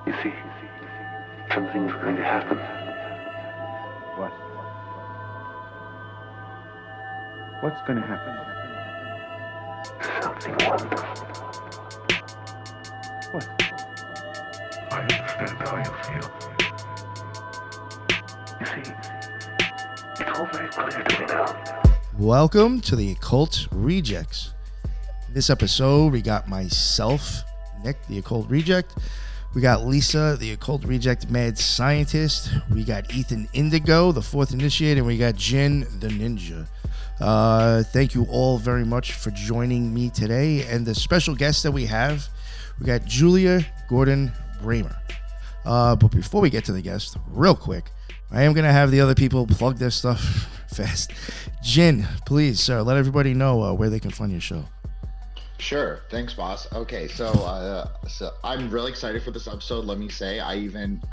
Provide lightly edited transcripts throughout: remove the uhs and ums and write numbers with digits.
You see, something's going to happen. What? What's going to happen? Something wonderful. What? I understand how you feel. You see, it's all very clear to me now. Welcome to the Occult Rejects. In this episode, we got myself, Nick, the Occult Reject. We got Lisa, the Occult Reject Mad Scientist. We got Ethan Indigo, the Fourth Initiate, and we got Jin, the Ninja. Thank you all very much for joining me today. And the special guest that we got Julia Gordon-Bramer. But before we get to the guest, real quick, I am going to have the other people plug their stuff fast. Jin, please, sir, let everybody know where they can find your show. Sure. Thanks, boss. Okay, so I'm really excited for this episode. Let me say, I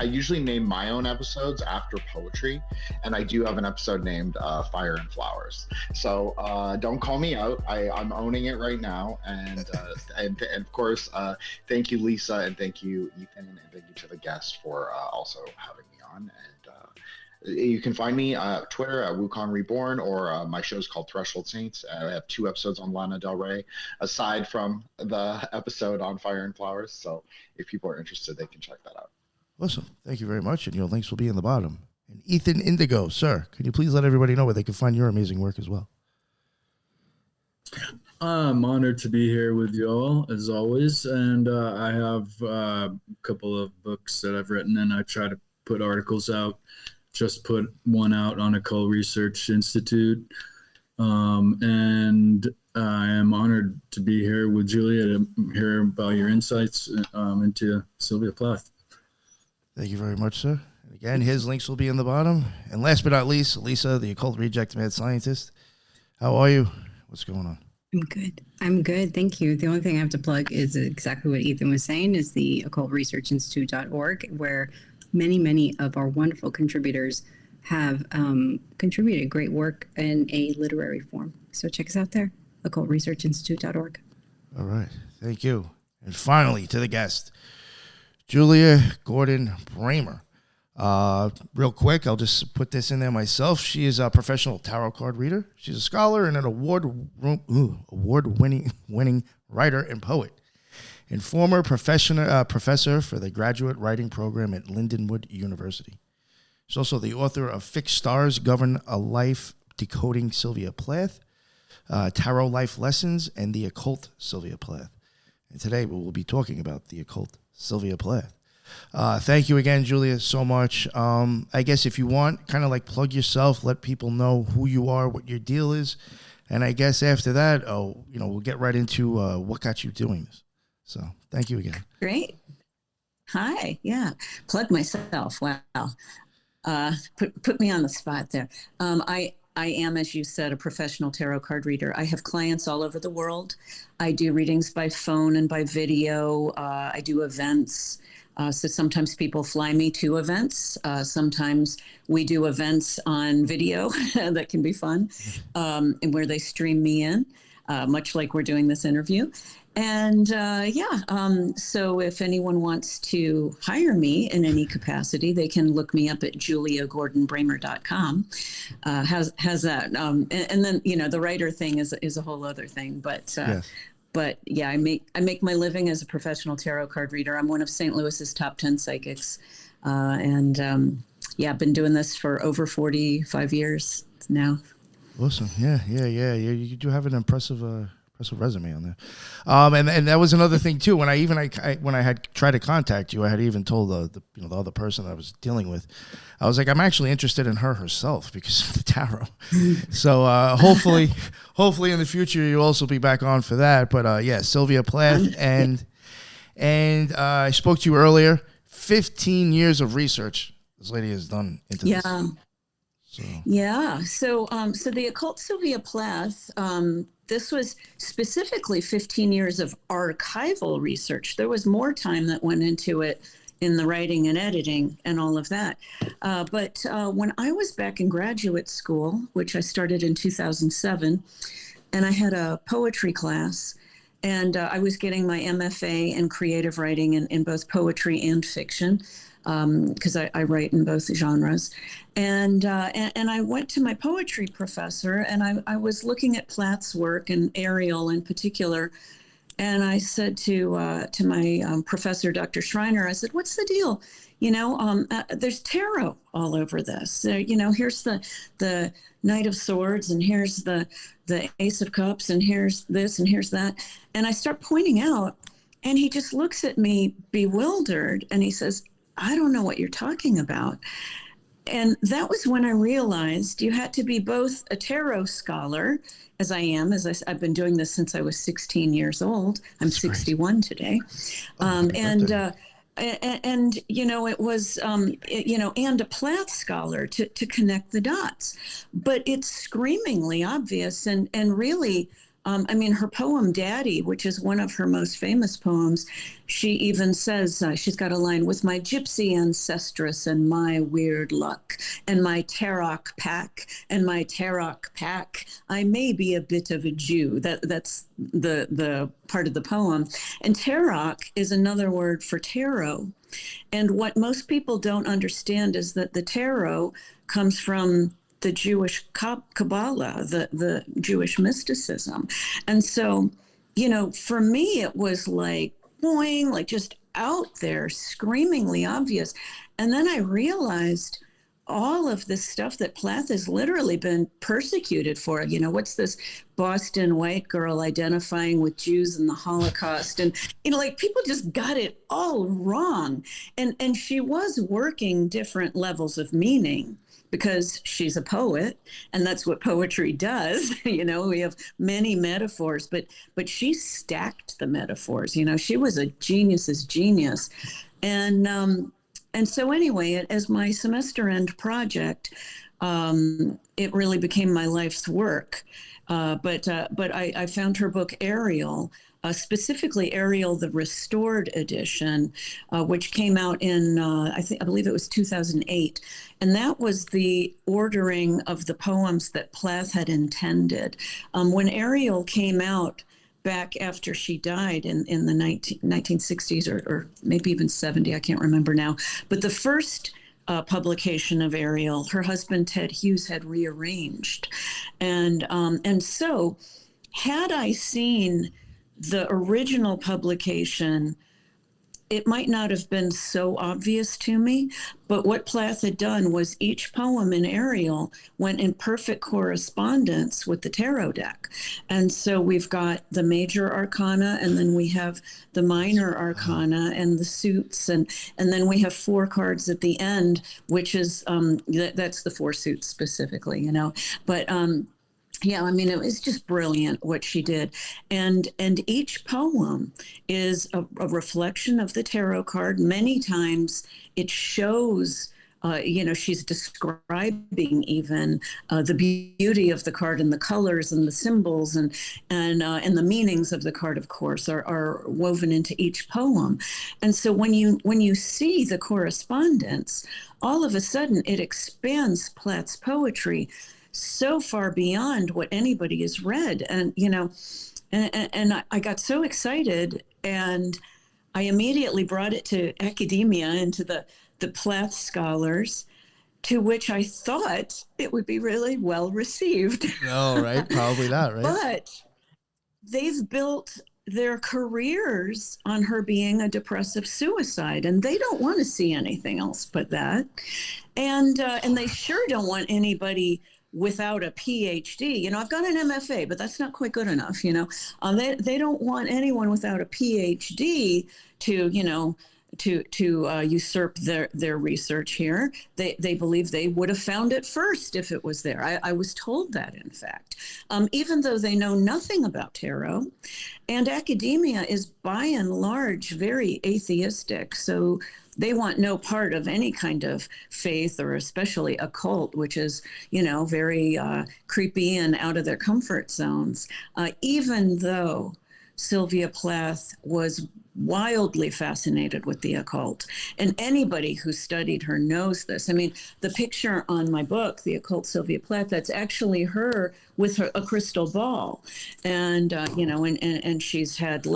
usually name my own episodes after poetry, and I do have an episode named Fire and Flowers. So don't call me out. I'm owning it right now, and of course, thank you, Lisa, and thank you, Ethan, and thank you to the guests for also having me on. And you can find me Twitter at Wukong Reborn, or my show's called Threshold Saints. I have 2 episodes on Lana Del Rey, aside from the episode on Fire and Flowers. So if people are interested, they can check that out. Awesome. Thank you very much. And your links will be in the bottom. And Ethan Indigo, sir, can you please let everybody know where they can find your amazing work as well? I'm honored to be here with you all, as always. And I have a couple of books that I've written, and I try to put articles out. Just put one out on Occult Research Institute. And I am honored to be here with Julia to hear about your insights into Sylvia Plath. Thank you very much, sir. And again, his links will be in the bottom. And last but not least, Lisa, the Occult Reject Mad Scientist. How are you? What's going on? I'm good. Thank you. The only thing I have to plug is exactly what Ethan was saying, is the occultresearchinstitute.org, where many of our wonderful contributors have contributed great work in a literary form. So check us out there, occultresearchinstitute.org. All right. Thank you. And finally, to the guest, Julia Gordon-Bramer. Real quick, I'll just put this in there myself. She is a professional tarot card reader. She's a scholar and an award-winning writer and poet, and former professor for the graduate writing program at Lindenwood University. She's also the author of Fixed Stars Govern a Life, Decoding Sylvia Plath, Tarot Life Lessons, and the Occult Sylvia Plath. And today we will be talking about the Occult Sylvia Plath. Thank you again, Julia, so much. I guess if you want, kind of like plug yourself, let people know who you are, what your deal is. And I guess after that, we'll get right into what got you doing this. So thank you again. Great. Hi. Yeah. Plug myself. Wow. Put me on the spot there. I am, as you said, a professional tarot card reader. I have clients all over the world. I do readings by phone and by video. I do events. So sometimes people fly me to events. Sometimes we do events on video that can be fun, and where they stream me in, much like we're doing this interview. And so if anyone wants to hire me in any capacity, they can look me up at juliagordonbramer.com. How's that? And then, the writer thing is a whole other thing. But Yes. But yeah, I make my living as a professional tarot card reader. I'm one of St. Louis's top 10 psychics. I've been doing this for over 45 years now. Awesome. Yeah. You do have an impressive resume on there. And that was another thing too. When I had tried to contact you, I had even told the other person I was dealing with, I was like, I'm actually interested in her herself because of the tarot. So hopefully in the future you'll also be back on for that. But Sylvia Plath, and I spoke to you earlier. 15 years of research this lady has done into this. So the Occult Sylvia Plath, this was specifically 15 years of archival research. There was more time that went into it in the writing and editing and all of that. But when I was back in graduate school, which I started in 2007, and I had a poetry class, And I was getting my MFA in creative writing in both poetry and fiction, because I write in both genres. And I went to my poetry professor, and I was looking at Plath's work and Ariel in particular. And I said to my professor, Dr. Schreiner, I said, "What's the deal? There's tarot all over this. Here's the Knight of Swords, and here's the Ace of Cups, and here's this, and here's that." And I start pointing out, and he just looks at me bewildered, and he says, "I don't know what you're talking about." And that was when I realized you had to be both a tarot scholar, as I am, I've been doing this since I was 16 years old. I'm 61 today. And it was, and a Plath scholar to connect the dots. But it's screamingly obvious, and really, her poem Daddy, which is one of her most famous poems, she even says, she's got a line, "With my gypsy ancestress and my weird luck and my Tarok pack and my Tarok pack, I may be a bit of a Jew." That's the part of the poem. And Tarok is another word for tarot. And what most people don't understand is that the tarot comes from the Jewish Cabala, the Jewish mysticism. And so, for me, it was like, boing, like just out there, screamingly obvious. And then I realized all of this stuff that Plath has literally been persecuted for. What's this Boston white girl identifying with Jews in the Holocaust? And, people just got it all wrong. And she was working different levels of meaning, because she's a poet, and that's what poetry does. We have many metaphors, but she stacked the metaphors. She was a genius's genius. And so anyway, as my semester end project, it really became my life's work. But I found her book Ariel, specifically Ariel, the Restored Edition, which came out in, I believe it was 2008. And that was the ordering of the poems that Plath had intended. When Ariel came out back after she died in the 1960s or maybe even 70, I can't remember now. But the first publication of Ariel, her husband, Ted Hughes, had rearranged. And so had I seen the original publication, it might not have been so obvious to me, but what Plath had done was each poem in Ariel went in perfect correspondence with the tarot deck. And so we've got the major arcana, and then we have the minor arcana and the suits, and then we have 4 cards at the end, which is, that's the 4 suits specifically, but yeah, it was just brilliant what she did. And each poem is a reflection of the tarot card. Many times it shows, she's describing even the beauty of the card, and the colors and the symbols and the meanings of the card, of course, are woven into each poem. And so when you see the correspondence, all of a sudden it expands Plath's poetry so far beyond what anybody has read. And, and I got so excited, and I immediately brought it to academia and to the Plath scholars, to which I thought it would be really well received. No, right? Probably not, right? But they've built their careers on her being a depressive suicide, and they don't want to see anything else but that. And they sure don't want anybody without a PhD. I've got an MFA, but that's not quite good enough. They don't want anyone without a PhD to usurp their research here. They believe they would have found it first if it was there. I was told that, in fact, even though they know nothing about tarot. And academia is by and large very atheistic. So they want no part of any kind of faith, or especially occult, which is, very creepy and out of their comfort zones, even though Sylvia Plath was wildly fascinated with the occult. And anybody who studied her knows this. I mean, the picture on my book, The Occult Sylvia Plath, that's actually her with a crystal ball. And, and she's had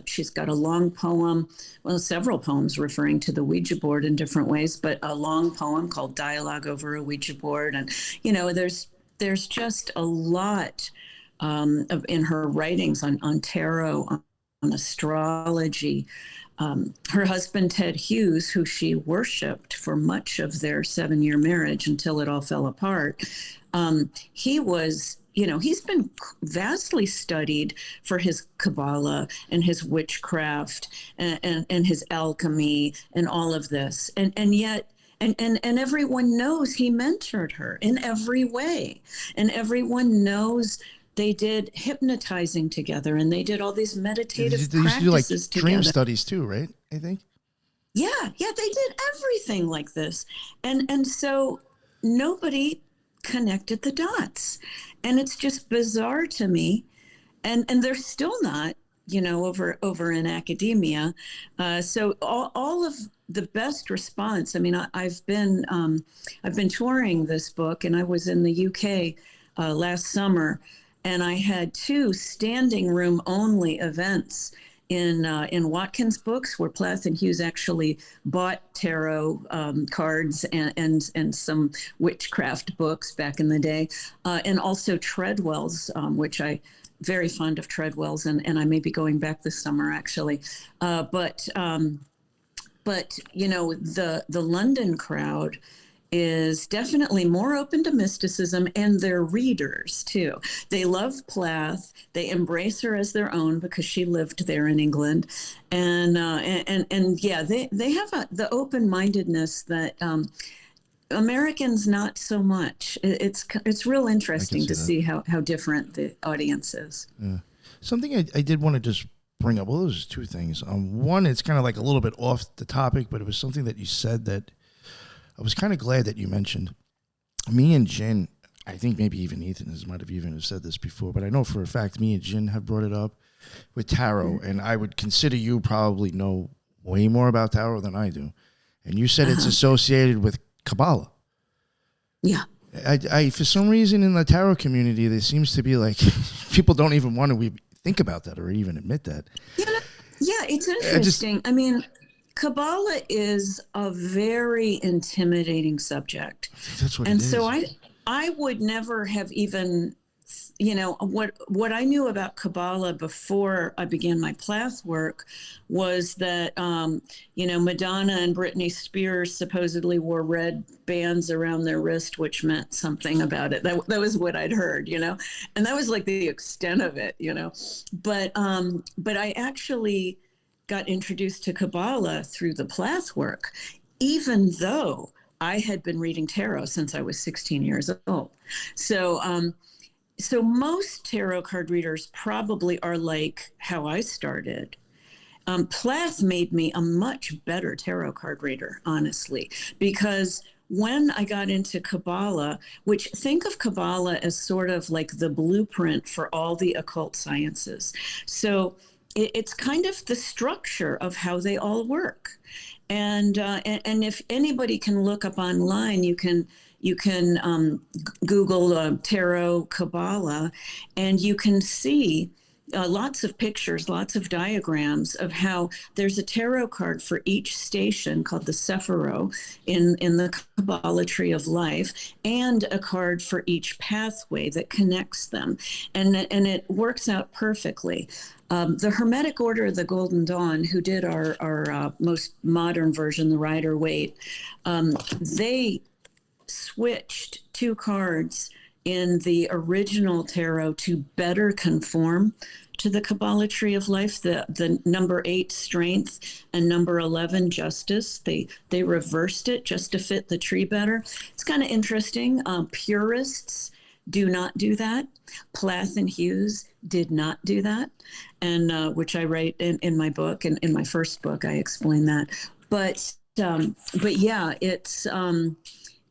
she's got a long poem, well, several poems referring to the Ouija board in different ways, but a long poem called Dialogue Over a Ouija Board. And, there's just a lot in her writings on tarot, on astrology. Her husband, Ted Hughes, who she worshipped for much of their 7-year marriage until it all fell apart, he was, he's been vastly studied for his Cabala and his witchcraft and his alchemy and all of this. And yet, and everyone knows he mentored her in every way. And everyone knows they did hypnotizing together, and they did all these meditative they used to do like together. dream studies too, right? I think. Yeah, they did everything like this, and so nobody connected the dots, and it's just bizarre to me, and they're still not, over in academia. So all of the best response. I mean, I've been touring this book, and I was in the UK last summer. And I had 2 standing room only events in Watkins Books, where Plath and Hughes actually bought tarot cards and some witchcraft books back in the day, and also Treadwell's, which I very fond of Treadwell's, and I may be going back this summer actually, but the London crowd is definitely more open to mysticism, and their readers too. They love Plath. They embrace her as their own because she lived there in England, and yeah, they have the open-mindedness that Americans not so much. It's real interesting to see how different the audience is. Yeah. Something I did want to just bring up. Well, those 2 things. One, it's kind of like a little bit off the topic, but it was something that you said that I was kind of glad that you mentioned. Me and Jen, I think maybe even Ethan might have even said this before, but I know for a fact me and Jen have brought it up with tarot, and I would consider you probably know way more about tarot than I do. And you said it's associated with Cabala. Yeah. I for some reason in the tarot community, there seems to be like people don't even want to think about that or even admit that. Yeah, it's interesting. I mean, Cabala is a very intimidating subject. That's what and it is. So I would never have even, what I knew about Cabala before I began my Plath work was that, Madonna and Britney Spears supposedly wore red bands around their wrist, which meant something about it. That was what I'd heard, and that was like the extent of it, but I actually got introduced to Cabala through the Plath work, even though I had been reading tarot since I was 16 years old. So most tarot card readers probably are like how I started. Plath made me a much better tarot card reader, honestly, because when I got into Cabala, which think of Cabala as sort of like the blueprint for all the occult sciences. So it's kind of the structure of how they all work. And if anybody can look up online, you can Google tarot Cabala, and you can see lots of pictures, lots of diagrams of how there's a tarot card for each station called the Sephiro in the Cabala tree of life, and a card for each pathway that connects them. And it works out perfectly. The Hermetic Order of the Golden Dawn, who did our most modern version, the Rider-Waite, they switched 2 cards in the original tarot to better conform to the Cabala tree of life, the number 8 strength and number 11 justice. They reversed it just to fit the tree better. It's kind of interesting. Purists do not do that. Plath and Hughes did not do that, and which I write in my book, and in my first book I explain that. But yeah,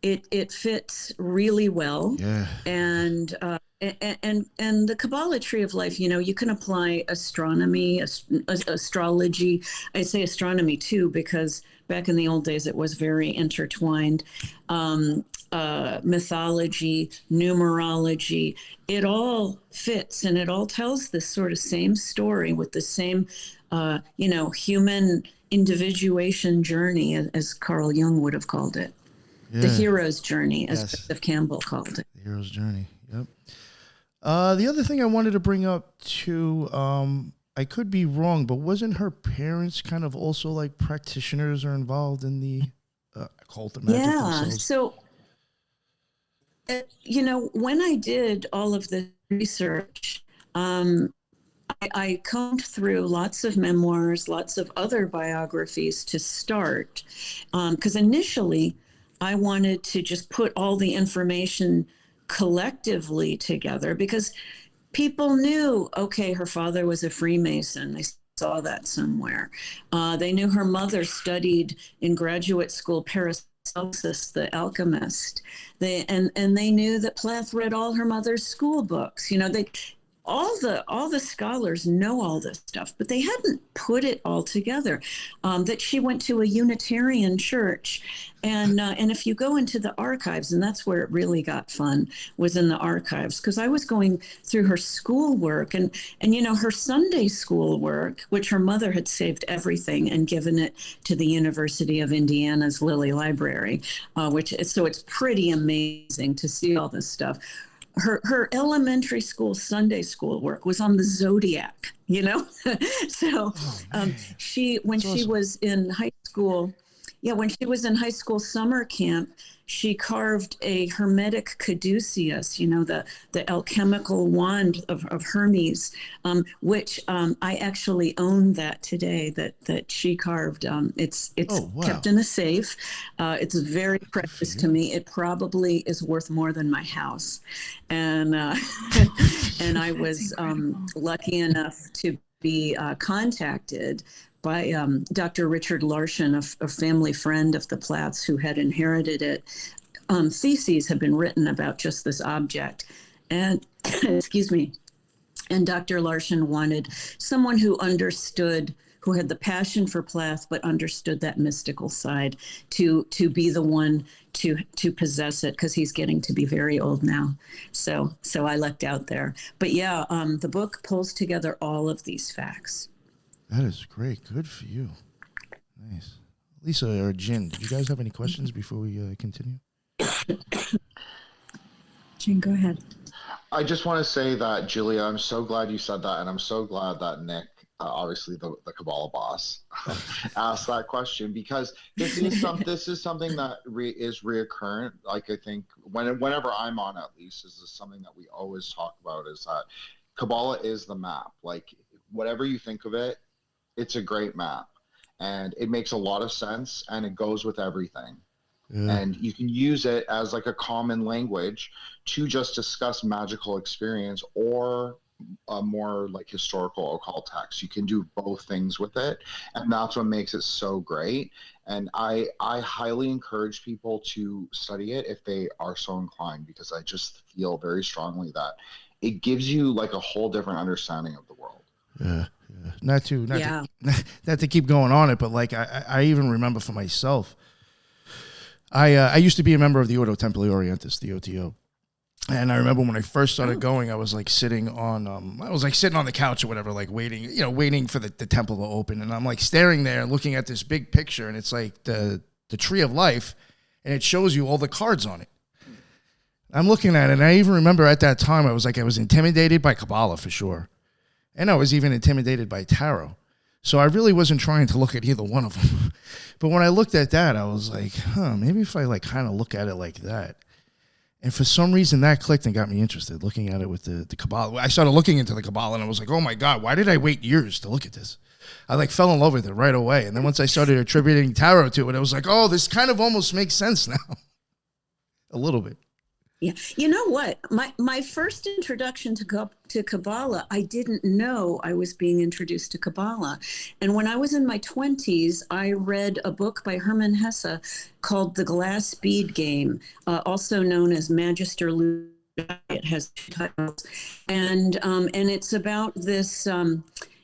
it fits really well. Yeah. And And the Kabbalah tree of life, you can apply astronomy, astrology. I say astronomy too, because back in the old days, it was very intertwined. Mythology, numerology, it all fits, and it all tells this sort of same story with the same, human individuation journey, as Carl Jung would have called it. Yeah. The hero's journey, as Yes. Joseph Campbell called it. The hero's journey. Yep. The other thing I wanted to bring up too, I could be wrong, but wasn't her parents kind of also like practitioners or involved in the occult and magic themselves? So, when I did all of the research, I combed through lots of memoirs, lots of other biographies to start, because initially I wanted to just put all the information collectively together, because people knew, okay, her father was a Freemason. They saw that somewhere. They knew her mother studied in graduate school Paracelsus, the alchemist. They knew that Plath read all her mother's school books. All the scholars know all this stuff, but they hadn't put it all together. That she went to a Unitarian church, and if you go into the archives, and that's where it really got fun, was in the archives, because I was going through her schoolwork and her Sunday school work, which her mother had saved everything and given it to the University of Indiana's Lilly Library, so it's pretty amazing to see all this stuff. Her elementary school Sunday school work was on the zodiac, so she was in high school. Yeah, when she was in high school summer camp, she carved a Hermetic caduceus, the alchemical wand of Hermes, which I actually own that today, that she carved. It's kept in a safe. It's very precious to me. It probably is worth more than my house. And and I was lucky enough to be contacted by Dr. Richard Larson, a family friend of the Plaths who had inherited it. Theses have been written about just this object. And, excuse me, and Dr. Larson wanted someone who understood, who had the passion for Plath, but understood that mystical side to be the one to possess it, because he's getting to be very old now. So I lucked out there. But yeah, the book pulls together all of these facts. That is great. Good for you. Nice. Lisa or Jin, did you guys have any questions before we continue? Jin, go ahead. I just want to say that, Julia, I'm so glad you said that, and I'm so glad that Nick, obviously the Cabala boss, asked that question, because this is something that is reoccurrent. Like, I think whenever I'm on, at least, this is something that we always talk about, is that Cabala is the map. Like, whatever you think of it, it's a great map, and it makes a lot of sense, and it goes with everything. Yeah. And you can use it as like a common language to just discuss magical experience or a more like historical occult text. You can do both things with it, and that's what makes it so great. And I highly encourage people to study it if they are so inclined, because I just feel very strongly that it gives you like a whole different understanding of the world. Yeah. Not to keep going on it, but like I even remember for myself, I used to be a member of the Ordo Templi Orientis, the OTO. And I remember when I first started going, I was like sitting on the couch or whatever, like waiting for the temple to open. And I'm like staring there and looking at this big picture, and it's like the tree of life, and it shows you all the cards on it. I'm looking at it, and I even remember at that time I was intimidated by Cabala for sure. And I was even intimidated by tarot. So I really wasn't trying to look at either one of them. But when I looked at that, I was like, maybe if I like kind of look at it like that. And for some reason that clicked and got me interested, looking at it with the Cabala. I started looking into the Cabala, and I was like, oh my God, why did I wait years to look at this? I like fell in love with it right away. And then once I started attributing tarot to it, I was like, oh, this kind of almost makes sense now. A little bit. Yeah. You know what? My first introduction to Cabala, I didn't know I was being introduced to Cabala. And when I was in my 20s, I read a book by Hermann Hesse called The Glass Bead Game, also known as Magister It has two titles, and it's about this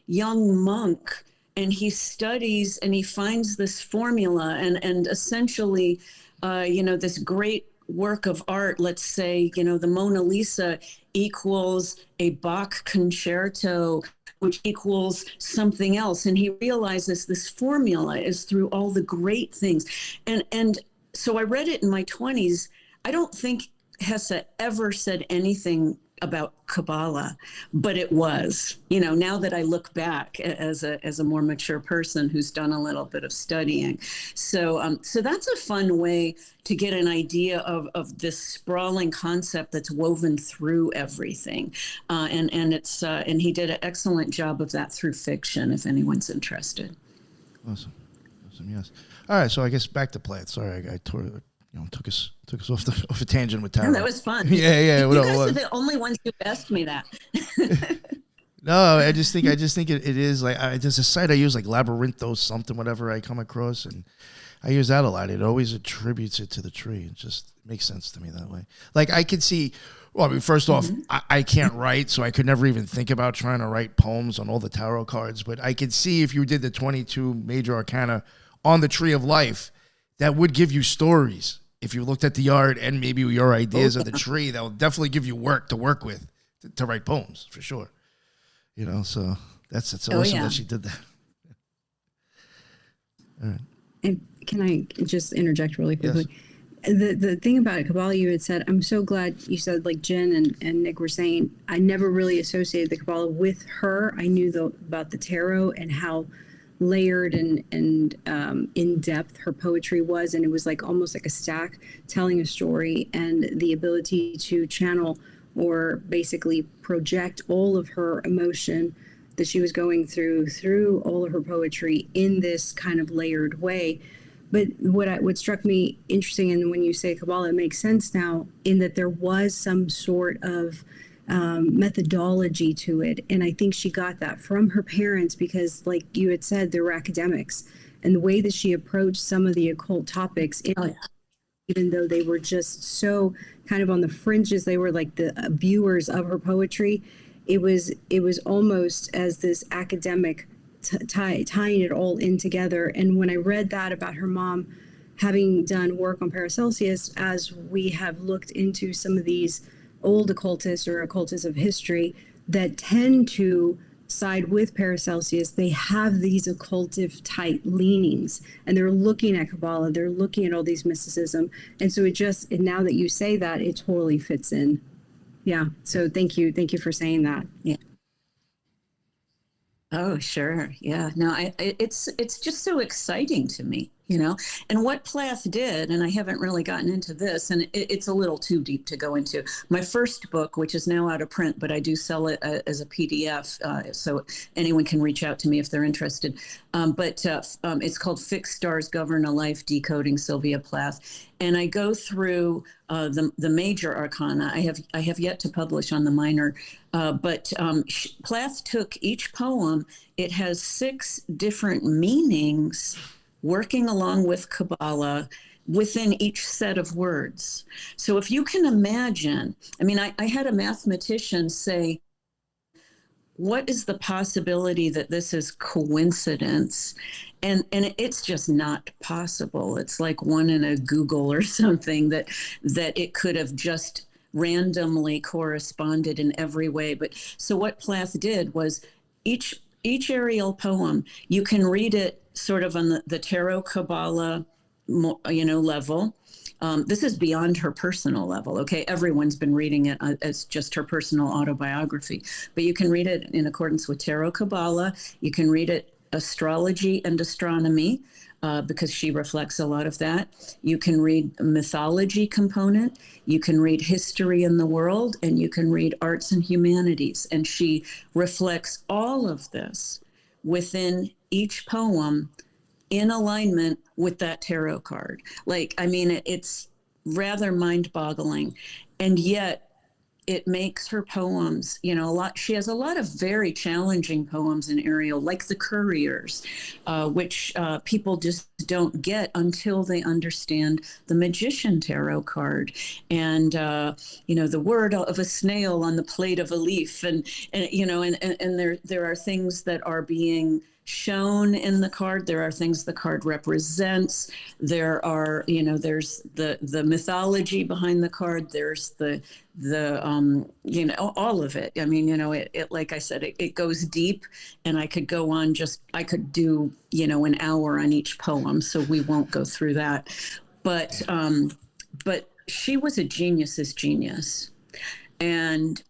young monk, and he studies and he finds this formula, and essentially, this great work of art. Let's say, the Mona Lisa equals a Bach concerto, which equals something else, and he realizes this formula is through all the great things, and so I read it in my 20s. I don't think Hesse ever said anything about Cabala, but it was, now that I look back as a more mature person who's done a little bit of studying. So that's a fun way to get an idea of this sprawling concept that's woven through everything. And he did an excellent job of that through fiction, if anyone's interested. Awesome. Yes. All right. So I guess back to Plath. Sorry, I took us off a tangent with tarot. That was fun. Yeah. You guys are the only ones who asked me that. No, I just think it is like there's a site I use, like Labyrinthos something, whatever I come across, and I use that a lot. It always attributes it to the tree. It just makes sense to me that way. Like I could see. Well, I mean, first off, I can't write, so I could never even think about trying to write poems on all the tarot cards. But I could see if you did the 22 major arcana on the Tree of Life, that would give you stories. If you looked at the art and maybe your ideas of the tree, that will definitely give you work to work with to write poems for sure. So that's awesome that she did that. All right. And can I just interject really quickly? Yes. The thing about Cabala, you had said, I'm so glad you said, like Jen and Nick were saying, I never really associated the Cabala with her. I knew about the tarot and how layered and in depth her poetry was, and it was like almost like a stack telling a story, and the ability to channel or basically project all of her emotion that she was going through all of her poetry in this kind of layered way. But what struck me interesting, and when you say Cabala, it makes sense now, in that there was some sort of methodology to it. And I think she got that from her parents because, like you had said, they were academics. And the way that she approached some of the occult topics, even though they were just so kind of on the fringes, they were like the viewers of her poetry. It was almost as this academic tying it all in together. And when I read that about her mom having done work on Paracelsus, as we have looked into some of these old occultists or occultists of history that tend to side with Paracelsus, they have these occultive type leanings, and they're looking at Cabala, they're looking at all these mysticism. And so now that you say that, it totally fits in. Yeah. So thank you for saying that. Yeah. Oh, sure. Yeah. No, it's just so exciting to me, and what Plath did, and I haven't really gotten into this, and it's a little too deep to go into. My first book, which is now out of print, but I do sell it as a PDF, so anyone can reach out to me if they're interested. But it's called Fixed Stars Govern a Life, Decoding Sylvia Plath. And I go through the major arcana. I have yet to publish on the minor, but Plath took each poem. It has 6 different meanings working along with Cabala within each set of words. So if you can imagine, I had a mathematician say, what is the possibility that this is coincidence? And it's just not possible. It's like one in a Google or something that it could have just randomly corresponded in every way. But so what Plath did was each Ariel poem, you can read it sort of on the tarot Cabala, level. This is beyond her personal level. Okay, everyone's been reading it as just her personal autobiography, but you can read it in accordance with tarot Cabala. You can read it astrology and astronomy, because she reflects a lot of that. You can read mythology component. You can read history in the world, and you can read arts and humanities. And she reflects all of this within each poem in alignment with that tarot card. It's rather mind-boggling. And yet it makes her poems, you know, a lot. She has a lot of very challenging poems in Ariel, like The Couriers, which people just don't get until they understand the Magician tarot card, and you know, the word of a snail on the plate of a leaf, and you know, and there are things that are being shown in the card. There are things the card represents. There are, you know, there's the mythology behind the card. There's the you know, all of it. I mean, you know, it like I said, it goes deep, and I could go on, I could do, you know, an hour on each poem, so we won't go through that. But she was a genius's genius. And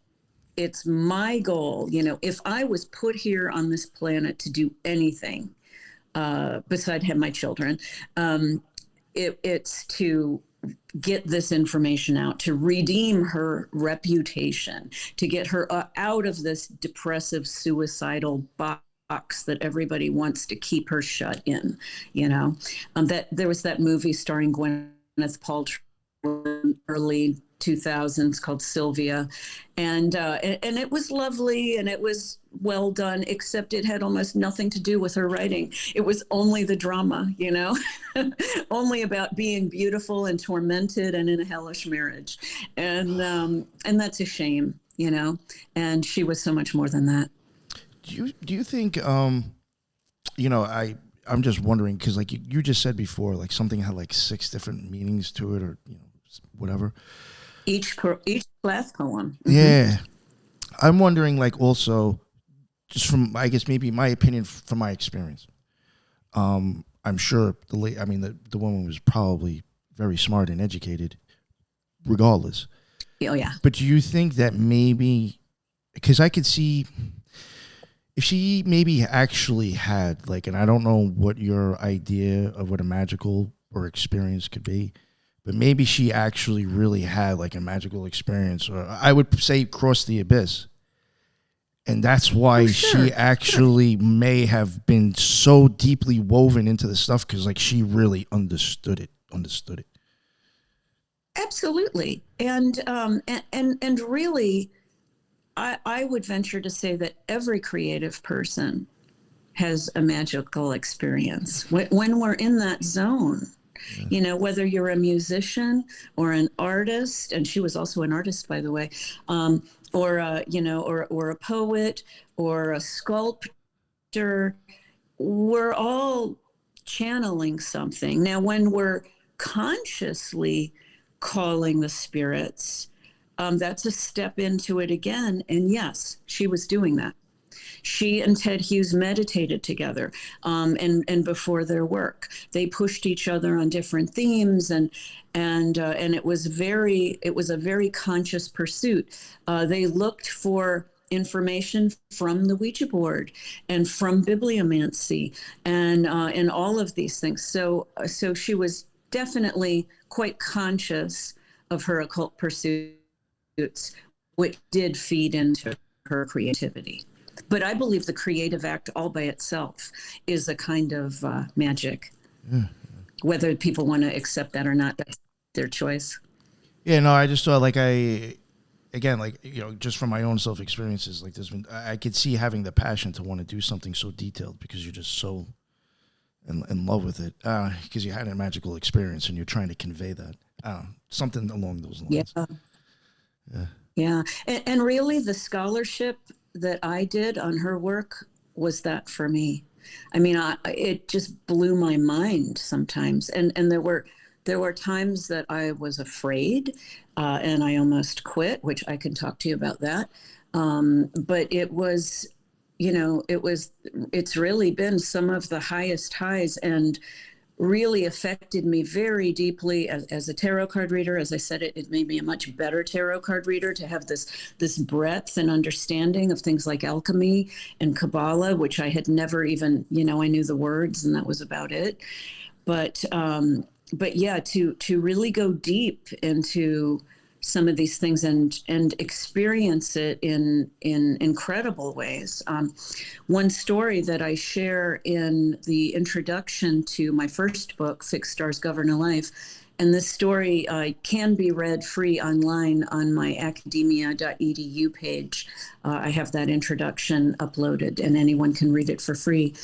it's my goal, you know, if I was put here on this planet to do anything, beside have my children, it's to get this information out, to redeem her reputation, to get her out of this depressive, suicidal box that everybody wants to keep her shut in, you know. That there was that movie starring Gwyneth Paltrow early 2000s called Sylvia, and it was lovely and it was well done, except it had almost nothing to do with her writing. It was only the drama, you know, only about being beautiful and tormented and in a hellish marriage, and that's a shame, you know. And she was so much more than that. Do you think you know, I'm just wondering, because like you just said before, like something had like 6 different meanings to it, or you know, whatever. Each Plath poem. Mm-hmm. Yeah. I'm wondering, like, also, just from, I guess, maybe my opinion from my experience. I'm sure the woman was probably very smart and educated, regardless. Oh, yeah. But do you think that maybe, because I could see, if she maybe actually had, like, and I don't know what your idea of what a magical or experience could be, but maybe she actually really had like a magical experience, or I would say cross the abyss. And that's why she actually may have been so deeply woven into the stuff, because like she really understood it. Absolutely. And really, I would venture to say that every creative person has a magical experience. When we're in that zone, you know, whether you're a musician or an artist, and she was also an artist, by the way, or a poet or a sculptor, we're all channeling something. Now, when we're consciously calling the spirits, that's a step into it again. And yes, she was doing that. She and Ted Hughes meditated together, and before their work, they pushed each other on different themes, and it was a very conscious pursuit. They looked for information from the Ouija board and from bibliomancy and all of these things. So she was definitely quite conscious of her occult pursuits, which did feed into her creativity. But I believe the creative act all by itself is a kind of magic. Whether people want to accept that or not, that's their choice. Yeah, no, I just thought, like, just from my own self-experiences, like I could see having the passion to want to do something so detailed, because you're just so in love with it, because you had a magical experience and you're trying to convey that. Something along those lines. Yeah. And really the scholarship that I did on her work was that for me. I mean, it just blew my mind sometimes. And there were times that I was afraid, and I almost quit, which I can talk to you about that. But it was, you know, it's really been some of the highest highs, and really affected me very deeply as a tarot card reader. As I said, it made me a much better tarot card reader to have this breadth and understanding of things like alchemy and Cabala, which I had never even, you know, I knew the words and that was about it. But yeah, to really go deep into some of these things and experience it in incredible ways. One story that I share in the introduction to my first book, Fixed Stars Govern a Life, and this story can be read free online on my academia.edu page. I have that introduction uploaded and anyone can read it for free.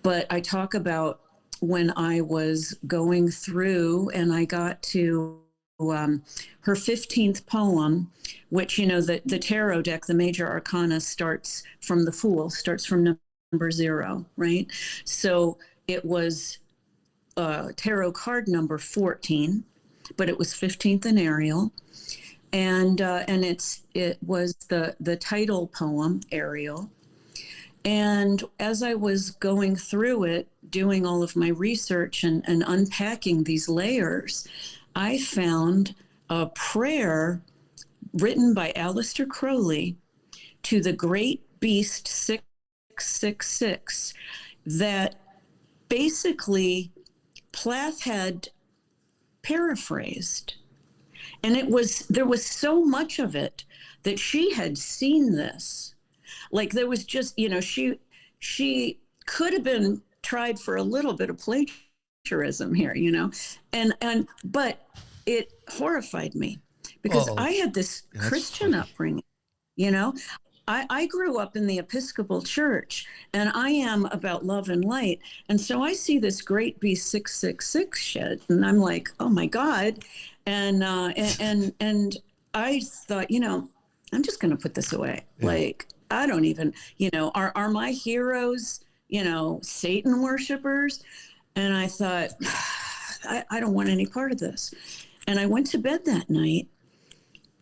But I talk about when I was going through and I got to her 15th poem, which, you know, the tarot deck, the major arcana starts from the Fool, starts from number 0, right? So it was tarot card number 14, but it was 15th in Ariel, and it was the title poem Ariel. And as I was going through it, doing all of my research and unpacking these layers, I found a prayer written by Aleister Crowley to the great beast 666 that basically Plath had paraphrased. And there was so much of it that she had seen this. Like there was just, you know, she could have been tried for a little bit of plagiarism here, you know, but it horrified me because I had this Christian upbringing, you know. I grew up in the Episcopal Church and I am about love and light. And so I see this great beast 666 shit and I'm like, oh my God. And I thought, you know, I'm just going to put this away. Yeah. Like, I don't even, you know, are my heroes, you know, Satan worshipers? And I thought, I don't want any part of this. And I went to bed that night.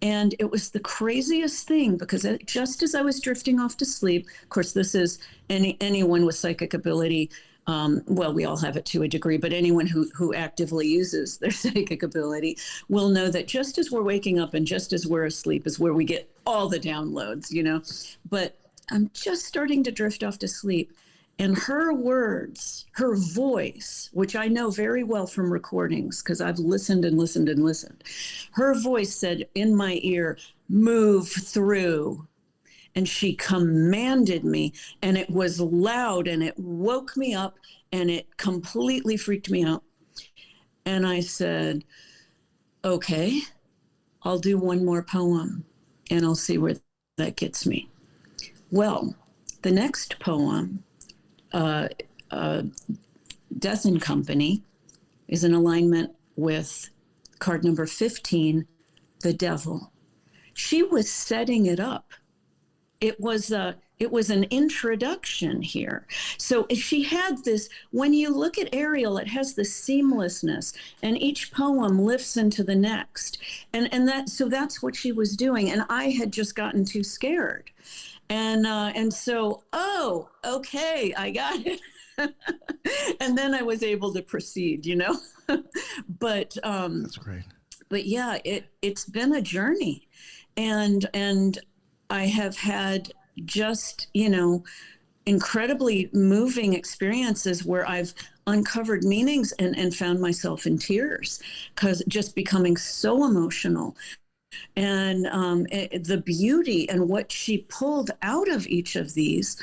And it was the craziest thing because just as I was drifting off to sleep, of course, this is anyone with psychic ability. Well, we all have it to a degree, but anyone who actively uses their psychic ability will know that just as we're waking up and just as we're asleep is where we get all the downloads, you know. But I'm just starting to drift off to sleep. And her words, her voice, which I know very well from recordings because I've listened and listened and listened. Her voice said in my ear, move through. And she commanded me, and it was loud and it woke me up and it completely freaked me out. And I said, okay, I'll do one more poem and I'll see where that gets me. Well, the next poem, Death and Company, is in alignment with card number 15, the Devil. She was setting it up. It was an introduction here. So if she had this, when you look at Ariel, it has this seamlessness and each poem lifts into the next. And that's what she was doing. And I had just gotten too scared. And so, oh, okay, I got it. And then I was able to proceed, you know, but, that's great. But yeah, it's been a journey and I have had just, you know, incredibly moving experiences where I've uncovered meanings and found myself in tears because just becoming so emotional. And the beauty and what she pulled out of each of these,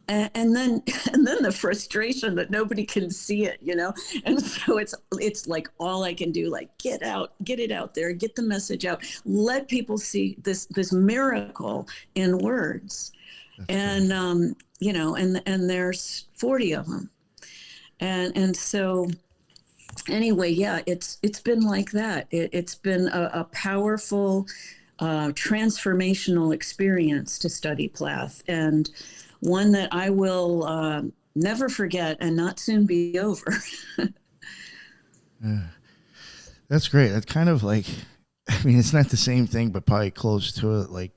and then the frustration that nobody can see it, you know. And so it's like all I can do, like get it out there, get the message out, let people see this miracle in words. That's and great. You know, and there's 40 of them, and so. Anyway, yeah, it's been like that. It's been a powerful, transformational experience to study Plath, and one that I will never forget and not soon be over. That's great. That's kind of like, I mean, it's not the same thing, but probably close to it. Like,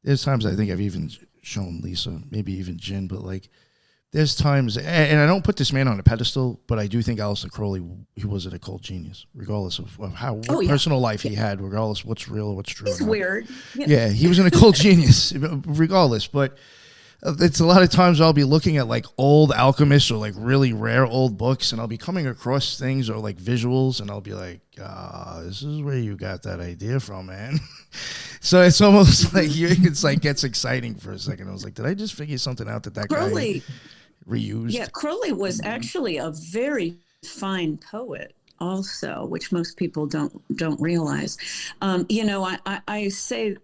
there's times I think I've even shown Lisa, maybe even Jen, but like, there's times, and I don't put this man on a pedestal, but I do think Aleister Crowley, he was an occult genius, regardless of how personal life he had, regardless what's real, what's true. He's weird. Yeah, he was an occult genius, regardless. But It's a lot of times I'll be looking at like old alchemists or like really rare old books, and I'll be coming across things or like visuals, and I'll be like, this is where you got that idea from, man. So it's almost like it's like gets exciting for a second. I was like, did I just figure something out that Crowley, guy reused? yeah, Crowley was actually a very fine poet also, which most people don't realize. I say,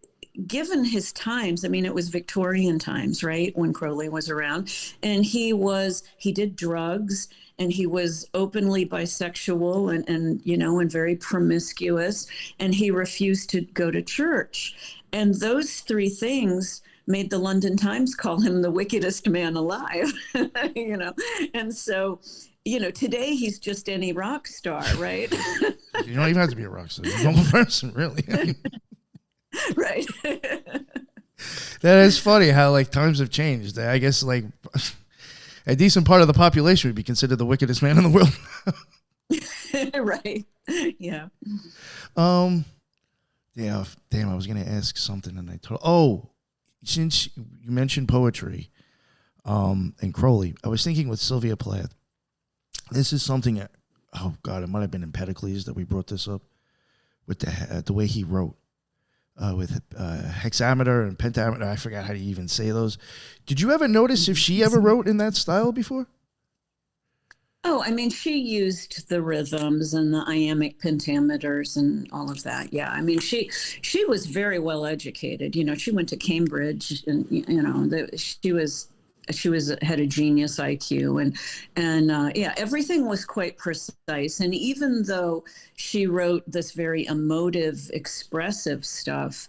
given his times, I mean, it was Victorian times, right, when Crowley was around, and he did drugs, and he was openly bisexual and very promiscuous, and he refused to go to church. And those three things made the London Times call him the wickedest man alive, and so, today he's just any rock star, right? You don't even have to be a rock star. You're a normal person, really. Right. That is funny how like times have changed. I guess like a decent part of the population would be considered the wickedest man in the world. Right. Yeah. Yeah. Damn, I was gonna ask something and I told. Oh, since you mentioned poetry, and Crowley, I was thinking with Sylvia Plath. This is something. Oh God, it might have been Empedocles that we brought this up with the way he wrote. With hexameter and pentameter. I forgot how to even say those. Did you ever notice if she ever wrote in that style before? Oh, I mean, she used the rhythms and the iambic pentameters and all of that. Yeah, I mean, she was very well educated. She went to Cambridge, and she had a genius IQ, and everything was quite precise. And even though she wrote this very emotive, expressive stuff,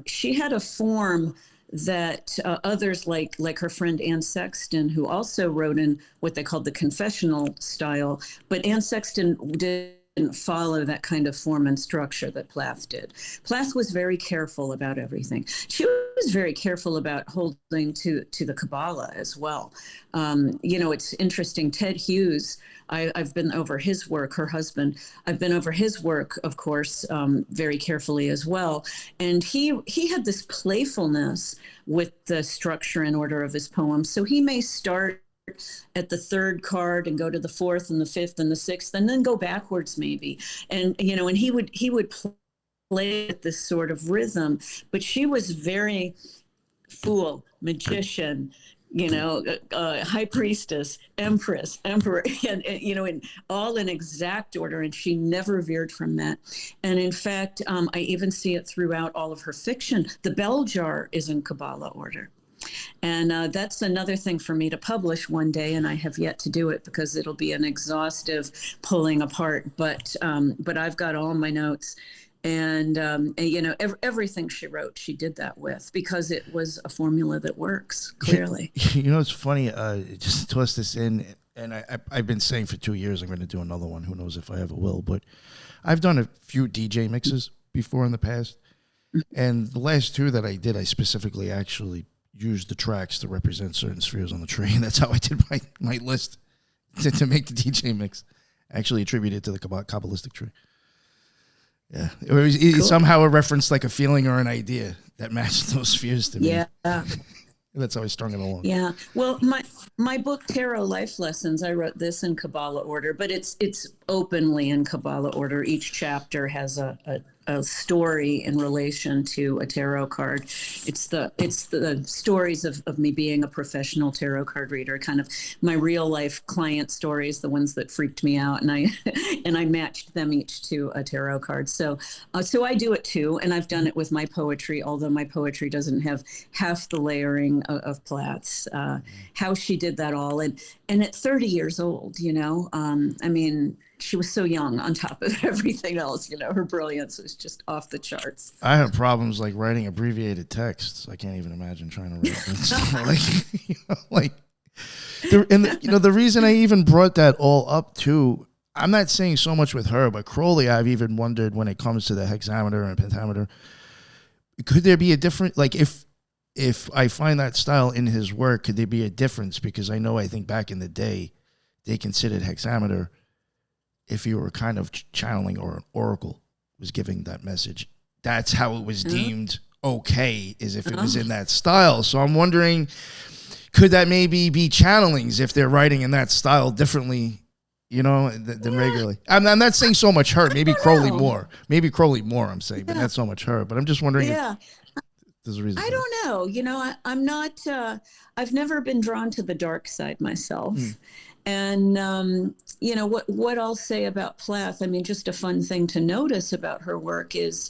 she had a form that others like her friend Anne Sexton, who also wrote in what they called the confessional style, but Anne Sexton didn't follow that kind of form and structure that Plath did. Plath was very careful about everything. She was very careful about holding to the Cabala as well. It's interesting. Ted Hughes, I've been over his work, her husband. I've been over his work, of course, very carefully as well. And he had this playfulness with the structure and order of his poems. So he may start at the third card and go to the fourth and the fifth and the sixth, and then go backwards maybe. And he would play at this sort of rhythm, but she was very fool, magician, high priestess, empress, emperor, and all in exact order. And she never veered from that. And in fact, I even see it throughout all of her fiction. The bell jar is in Cabala order. And that's another thing for me to publish one day, and I have yet to do it because it'll be an exhaustive pulling apart. But I've got all my notes, and everything she wrote, she did that with, because it was a formula that works clearly. It's funny. Just toss this in, and I've been saying for 2 years I'm going to do another one. Who knows if I ever will? But I've done a few DJ mixes before in the past, and the last two that I did, I specifically actually used the tracks to represent certain spheres on the tree. And that's how I did my list to make the DJ mix. Actually attributed to the Kabbalistic tree. Yeah. It somehow it referenced like a feeling or an idea that matched those spheres to me. Yeah. That's how I strung it along. Yeah. Well, my book, Tarot Life Lessons, I wrote this in Cabala order, but it's openly in Cabala order. Each chapter has a story in relation to a tarot card. It's the stories of me being a professional tarot card reader, kind of my real life client stories, the ones that freaked me out, and I matched them each to a tarot card. So I do it too, and I've done it with my poetry, although my poetry doesn't have half the layering of Plath's. How she did that all, and at 30 years old, I mean, she was so young on top of everything else. Her brilliance was just off the charts. I have problems like writing abbreviated texts. I can't even imagine trying to write this. The reason I even brought that all up too, I'm not saying so much with her, but Crowley, I've even wondered when it comes to the hexameter and pentameter, could there be a different, like if I find that style in his work, could there be a difference? Because I think back in the day, they considered hexameter, if you were kind of channeling or an oracle was giving that message, that's how it was deemed okay is if it was in that style. So I'm wondering, could that maybe be channelings if they're writing in that style differently, than regularly? I'm not saying so much her. Maybe Crowley more. Maybe Crowley more, I'm saying, but not so much her. But I'm just wondering if there's a reason. I don't know. I'm not, I've never been drawn to the dark side myself. And, what I'll say about Plath, I mean, just a fun thing to notice about her work is,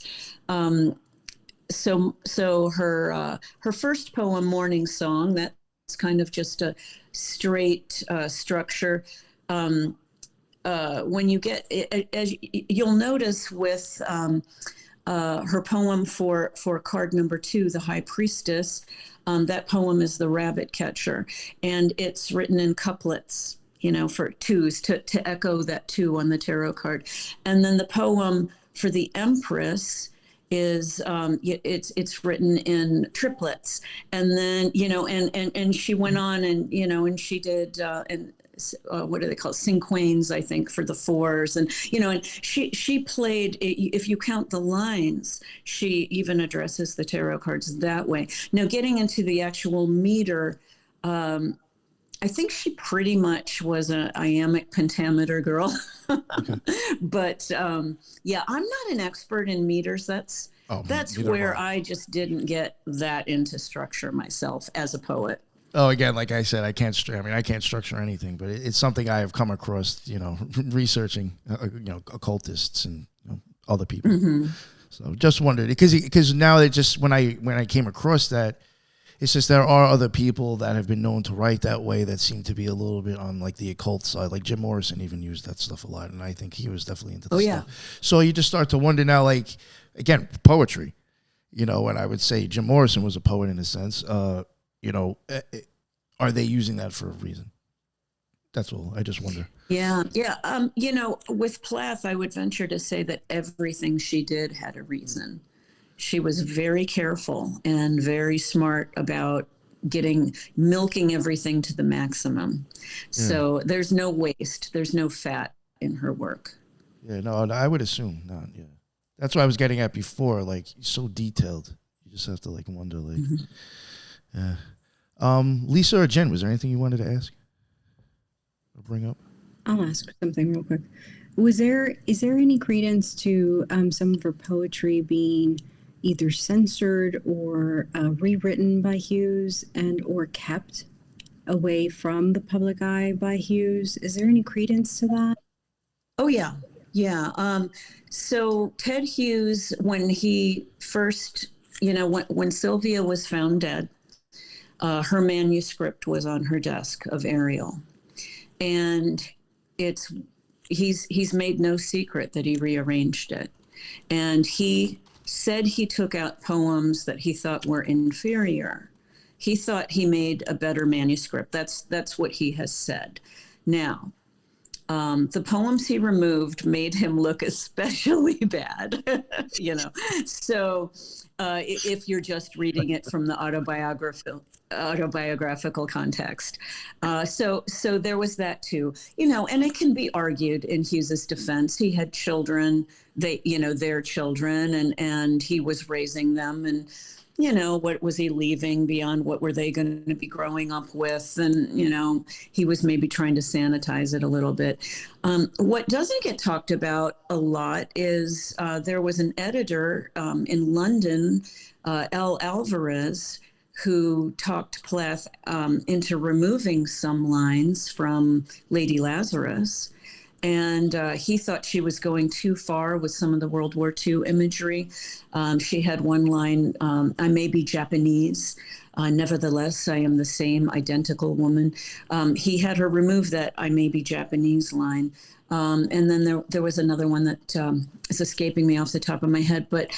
so her first poem, Morning Song, that's kind of just a straight structure. When you get, as you'll notice with her poem for card number 2, The High Priestess, that poem is The Rabbit Catcher, and it's written in couplets, for twos to echo that 2 on the tarot card. And then the poem for the Empress is it's written in triplets. And then, and she went on and she did what do they call it? Cinquains, I think, for the 4s. And, and she played, if you count the lines, she even addresses the tarot cards that way. Now, getting into the actual meter, I think she pretty much was an iambic pentameter girl. Okay. But I'm not an expert in meters. That's where I just didn't get that into structure myself as a poet. Oh, again, like I said, I can't structure anything, but it's something I have come across, researching, occultists and other people. Mm-hmm. So just wondered, because now it just, when I came across that, it's just there are other people that have been known to write that way that seem to be a little bit on like the occult side. Like Jim Morrison even used that stuff a lot, and I think he was definitely into the stuff. So you just start to wonder now, like, again, poetry, and I would say Jim Morrison was a poet in a sense. Are they using that for a reason? That's all. I just wonder. Yeah. With Plath, I would venture to say that everything she did had a reason. She was very careful and very smart about milking everything to the maximum. Yeah. So there's no waste. There's no fat in her work. Yeah, no, I would assume not. Yeah. That's what I was getting at before. Like, so detailed. You just have to wonder, yeah. Lisa or Jen, was there anything you wanted to ask or bring up? I'll ask something real quick. Is there any credence to some of her poetry being either censored or rewritten by Hughes or kept away from the public eye by Hughes? Is there any credence to that? Oh, yeah. Yeah. So Ted Hughes, when he first, when Sylvia was found dead, her manuscript was on her desk of Ariel. And he's made no secret that he rearranged it. And he said he took out poems that he thought were inferior. He thought he made a better manuscript. That's what he has said. Now, the poems he removed made him look especially bad, So if you're just reading it from the autobiographical context. So there was that too, and it can be argued in Hughes's defense. He had children, their children, and he was raising them, and, what was he leaving beyond? What were they going to be growing up with? And, he was maybe trying to sanitize it a little bit. What doesn't get talked about a lot is there was an editor in London, L. Alvarez, who talked Plath into removing some lines from Lady Lazarus. And he thought she was going too far with some of the World War II imagery. She had one line, I may be Japanese, nevertheless, I am the same identical woman. He had her remove that I may be Japanese line. And then there was another one that is escaping me off the top of my head. But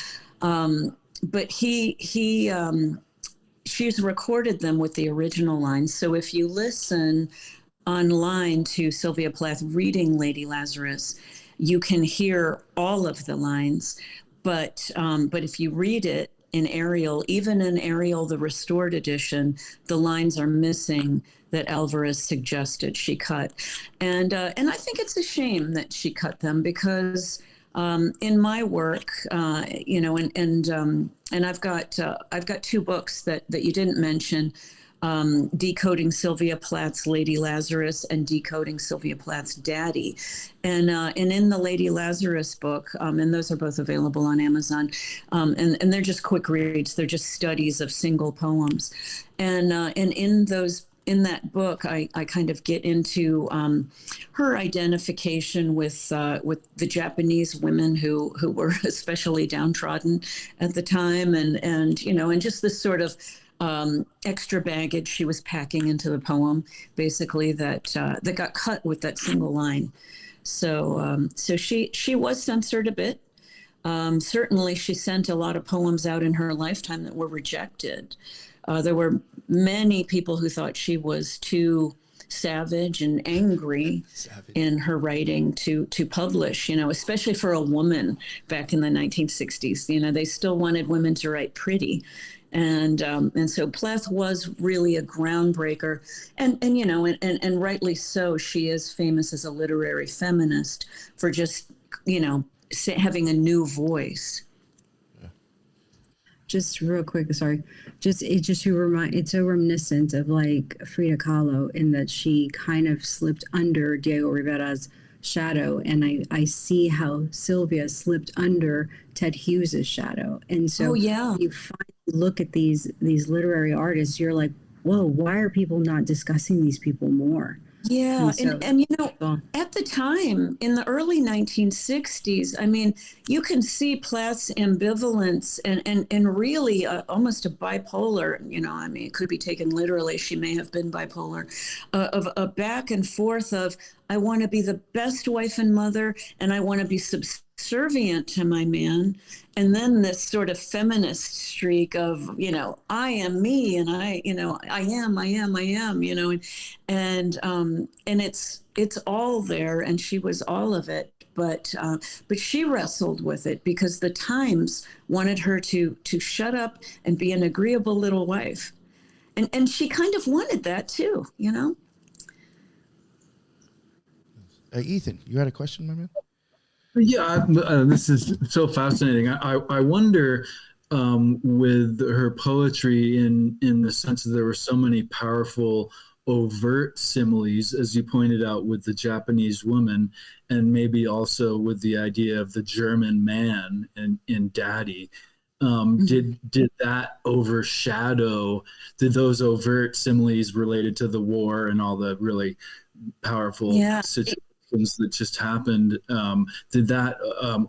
she's recorded them with the original lines. So if you listen online to Sylvia Plath reading Lady Lazarus, you can hear all of the lines. But if you read it in Ariel, even in Ariel, the restored edition, the lines are missing that Alvarez suggested she cut. And I think it's a shame that she cut them, because in my work, and I've got 2 books that you didn't mention. Decoding Sylvia Plath's Lady Lazarus and Decoding Sylvia Plath's Daddy. And in the Lady Lazarus book, and those are both available on Amazon, and they're just quick reads. They're just studies of single poems. And in that book, I kind of get into her identification with the Japanese women who were especially downtrodden at the time, and just this sort of extra baggage she was packing into the poem, basically that got cut with that single line. So she was censored a bit. Certainly, she sent a lot of poems out in her lifetime that were rejected. There were many people who thought she was too savage and angry in her writing to publish, especially for a woman back in the 1960s. They still wanted women to write pretty. And so Plath was really a groundbreaker, and rightly so. She is famous as a literary feminist for just, having a new voice. Just real quick, sorry. It's so reminiscent of like Frida Kahlo in that she kind of slipped under Diego Rivera's shadow, and I see how Sylvia slipped under Ted Hughes's shadow. And so you finally look at these literary artists, you're like, whoa, why are people not discussing these people more? Yeah, and at the time, in the early 1960s, I mean, you can see Plath's ambivalence and really almost a bipolar, it could be taken literally, she may have been bipolar, of a back and forth of, I want to be the best wife and mother, and I want to be subservient to my man. And then this sort of feminist streak of, I am me, and I am, and it's all there, and she was all of it. But she wrestled with it because the Times wanted her to shut up and be an agreeable little wife. And she kind of wanted that too, Ethan, you had a question, my man? Yeah, this is so fascinating. I wonder with her poetry in the sense that there were so many powerful overt similes, as you pointed out, with the Japanese woman, and maybe also with the idea of the German man in Daddy. Did that overshadow, did those overt similes related to the war and all the really powerful situations that just happened, did that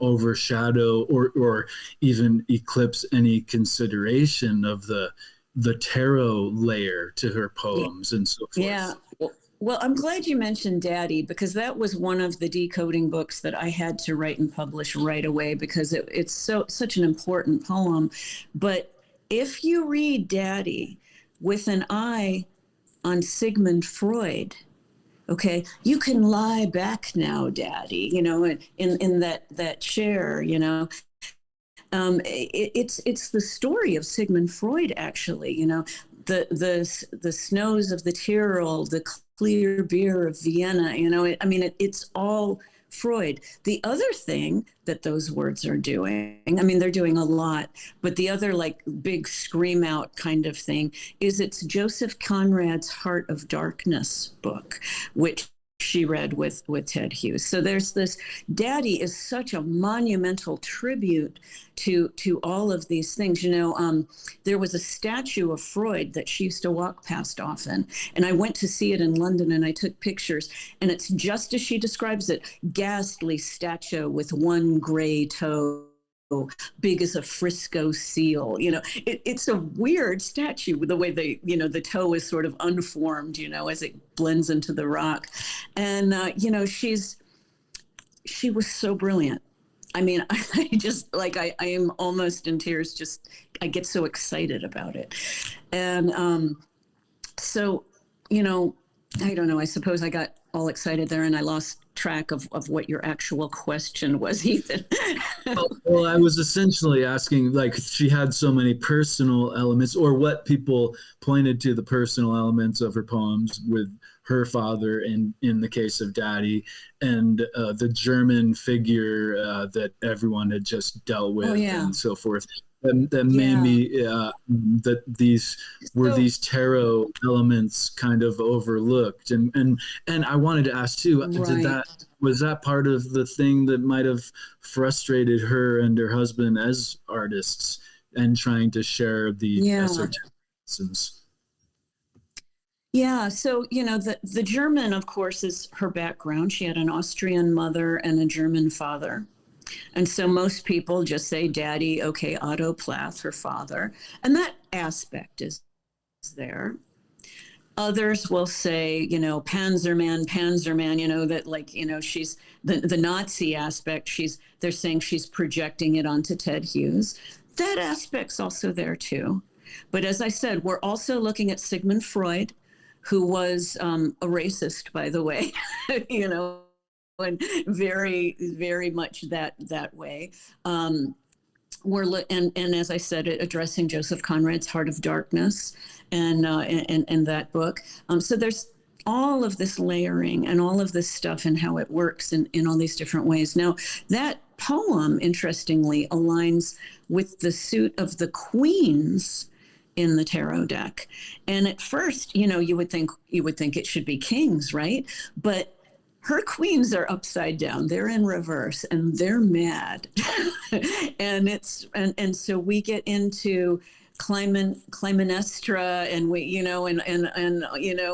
overshadow or even eclipse any consideration of the tarot layer to her poems and so forth? Yeah. Well, I'm glad you mentioned Daddy, because that was one of the decoding books that I had to write and publish right away, because it's such an important poem. But if you read Daddy with an eye on Sigmund Freud, okay, you can lie back now, Daddy, in that chair, it's the story of Sigmund Freud, actually, the snows of the Tyrol, the clear beer of Vienna, it's all Freud. The other thing that those words are doing, they're doing a lot, but the other like big scream out kind of thing is it's Joseph Conrad's Heart of Darkness book, which she read with Ted Hughes. So there's this, Daddy is such a monumental tribute to all of these things. There was a statue of Freud that she used to walk past often, and I went to see it in London, and I took pictures, and it's just as she describes it, ghastly statue with one gray toe, big as a Frisco seal. It's a weird statue with the way the toe is sort of unformed, as it blends into the rock. And, she was so brilliant. I just I am almost in tears. I get so excited about it. And so, I don't know, I suppose I got all excited there and I lost track of what your actual question was, Ethan. Well, I was essentially asking, she had so many personal elements, or what people pointed to the personal elements of her poems with her father in the case of Daddy, and the German figure that everyone had just dealt with, and so forth. That made me that these were these tarot elements kind of overlooked, and I wanted to ask too, was that part of the thing that might have frustrated her and her husband as artists and trying to share the esoteric lessons? Yeah, so the German, of course, is her background. She had an Austrian mother and a German father. And so most people just say daddy, okay, Otto Plath, her father. And that aspect is there. Others will say, Panzerman, that she's the Nazi aspect. They're saying she's projecting it onto Ted Hughes. That aspect's also there too. But as I said, we're also looking at Sigmund Freud, who was a racist, by the way, and very, very much that way. And as I said, addressing Joseph Conrad's Heart of Darkness and that book. So there's all of this layering and all of this stuff and how it works in all these different ways. Now, that poem, interestingly, aligns with the suit of the queens in the tarot deck. And at first, you would think it should be kings, right? But her queens are upside down. They're in reverse and they're mad. and so we get into Clytemnestra and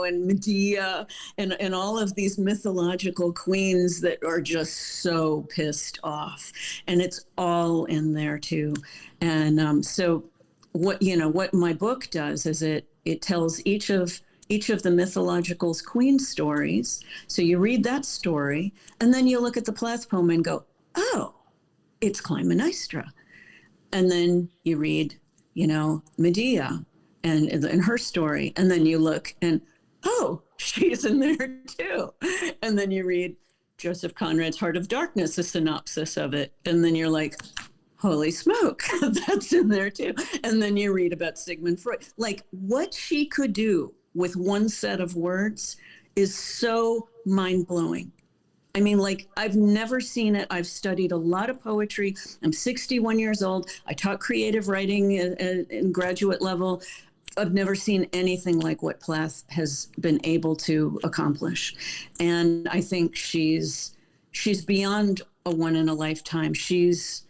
and Medea and all of these mythological queens that are just so pissed off. And it's all in there too. And so what my book does is it tells each of the mythological queen stories. So you read that story, and then you look at the Plath poem and go, oh, it's Clytemnestra. And then you read, Medea and her story. And then you look and, oh, she's in there too. And then you read Joseph Conrad's Heart of Darkness, a synopsis of it. And then you're like, holy smoke, that's in there too. And then you read about Sigmund Freud. Like, what she could do with one set of words is so mind-blowing. I mean, I've never seen it. I've studied a lot of poetry. I'm 61 years old. I taught creative writing in graduate level. I've never seen anything like what Plath has been able to accomplish. And I think she's beyond a one in a lifetime. She's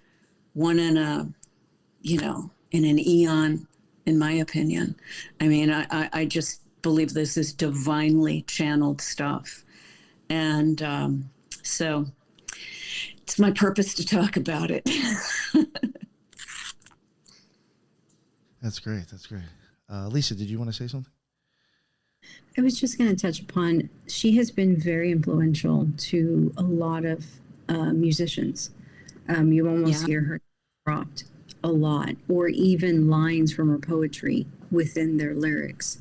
one in in an eon, in my opinion. I mean, I just believe this is divinely channeled stuff. And so it's my purpose to talk about it. That's great. That's great. Lisa, did you want to say something? I was just going to touch upon, she has been very influential to a lot of musicians. You almost hear her dropped a lot, or even lines from her poetry within their lyrics.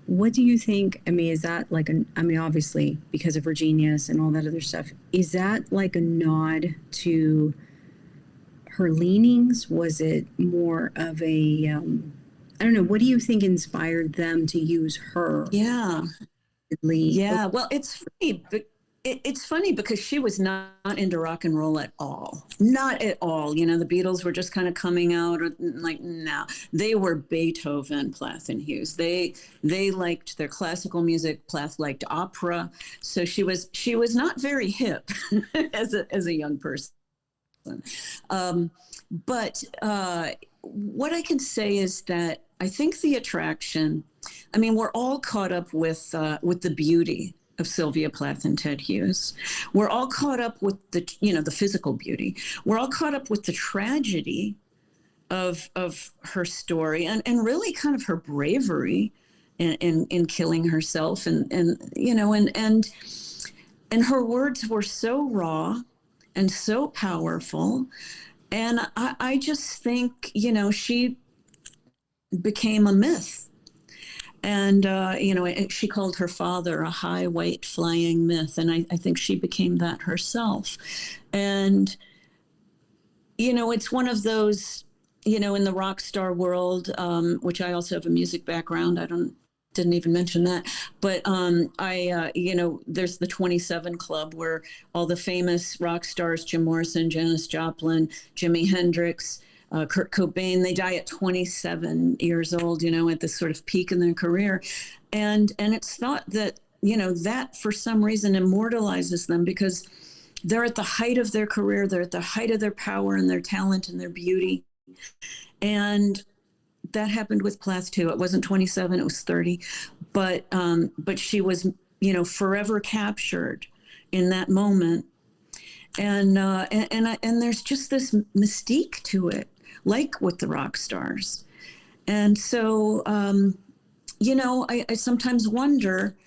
What do you think? I mean, is that obviously because of her genius and all that other stuff, is that like a nod to her leanings? Was it more of a, I don't know, what do you think inspired them to use her? Yeah. Well, it's funny, but it's funny because she was not into rock and roll at all. Not at all. The Beatles were just kind of coming out. No, they were Beethoven, Plath and Hughes. They liked their classical music. Plath liked opera. So she was not very hip as a young person. But what I can say is that I think the attraction, I mean, we're all caught up with the beauty of Sylvia Plath and Ted Hughes. We're all caught up with the physical beauty. We're all caught up with the tragedy of her story and really kind of her bravery in killing herself. And her words were so raw and so powerful. And I just think, she became a myth. And, she called her father a high, white, flying myth. And I think she became that herself. And, it's one of those, in the rock star world, which I also have a music background. I don't didn't even mention that. But there's the 27 Club where all the famous rock stars, Jim Morrison, Janis Joplin, Jimi Hendrix, Kurt Cobain, they die at 27 years old, at the sort of peak in their career. And it's thought that, that for some reason immortalizes them because they're at the height of their career. They're at the height of their power and their talent and their beauty. And that happened with Plath too. It wasn't 27, it was 30, but she was, forever captured in that moment. And there's just this mystique to it, like with the rock stars. And so, I sometimes wonder,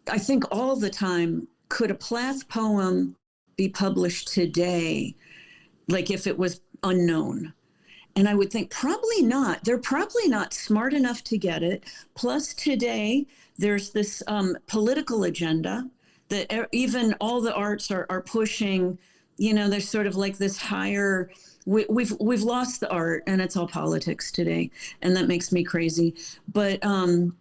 I think all the time, could a Plath poem be published today, like if it was unknown? And I would think probably not. They're probably not smart enough to get it. Plus today, there's this political agenda that even all the arts are pushing, there's sort of like this higher, we've lost the art and it's all politics today. And that makes me crazy. But so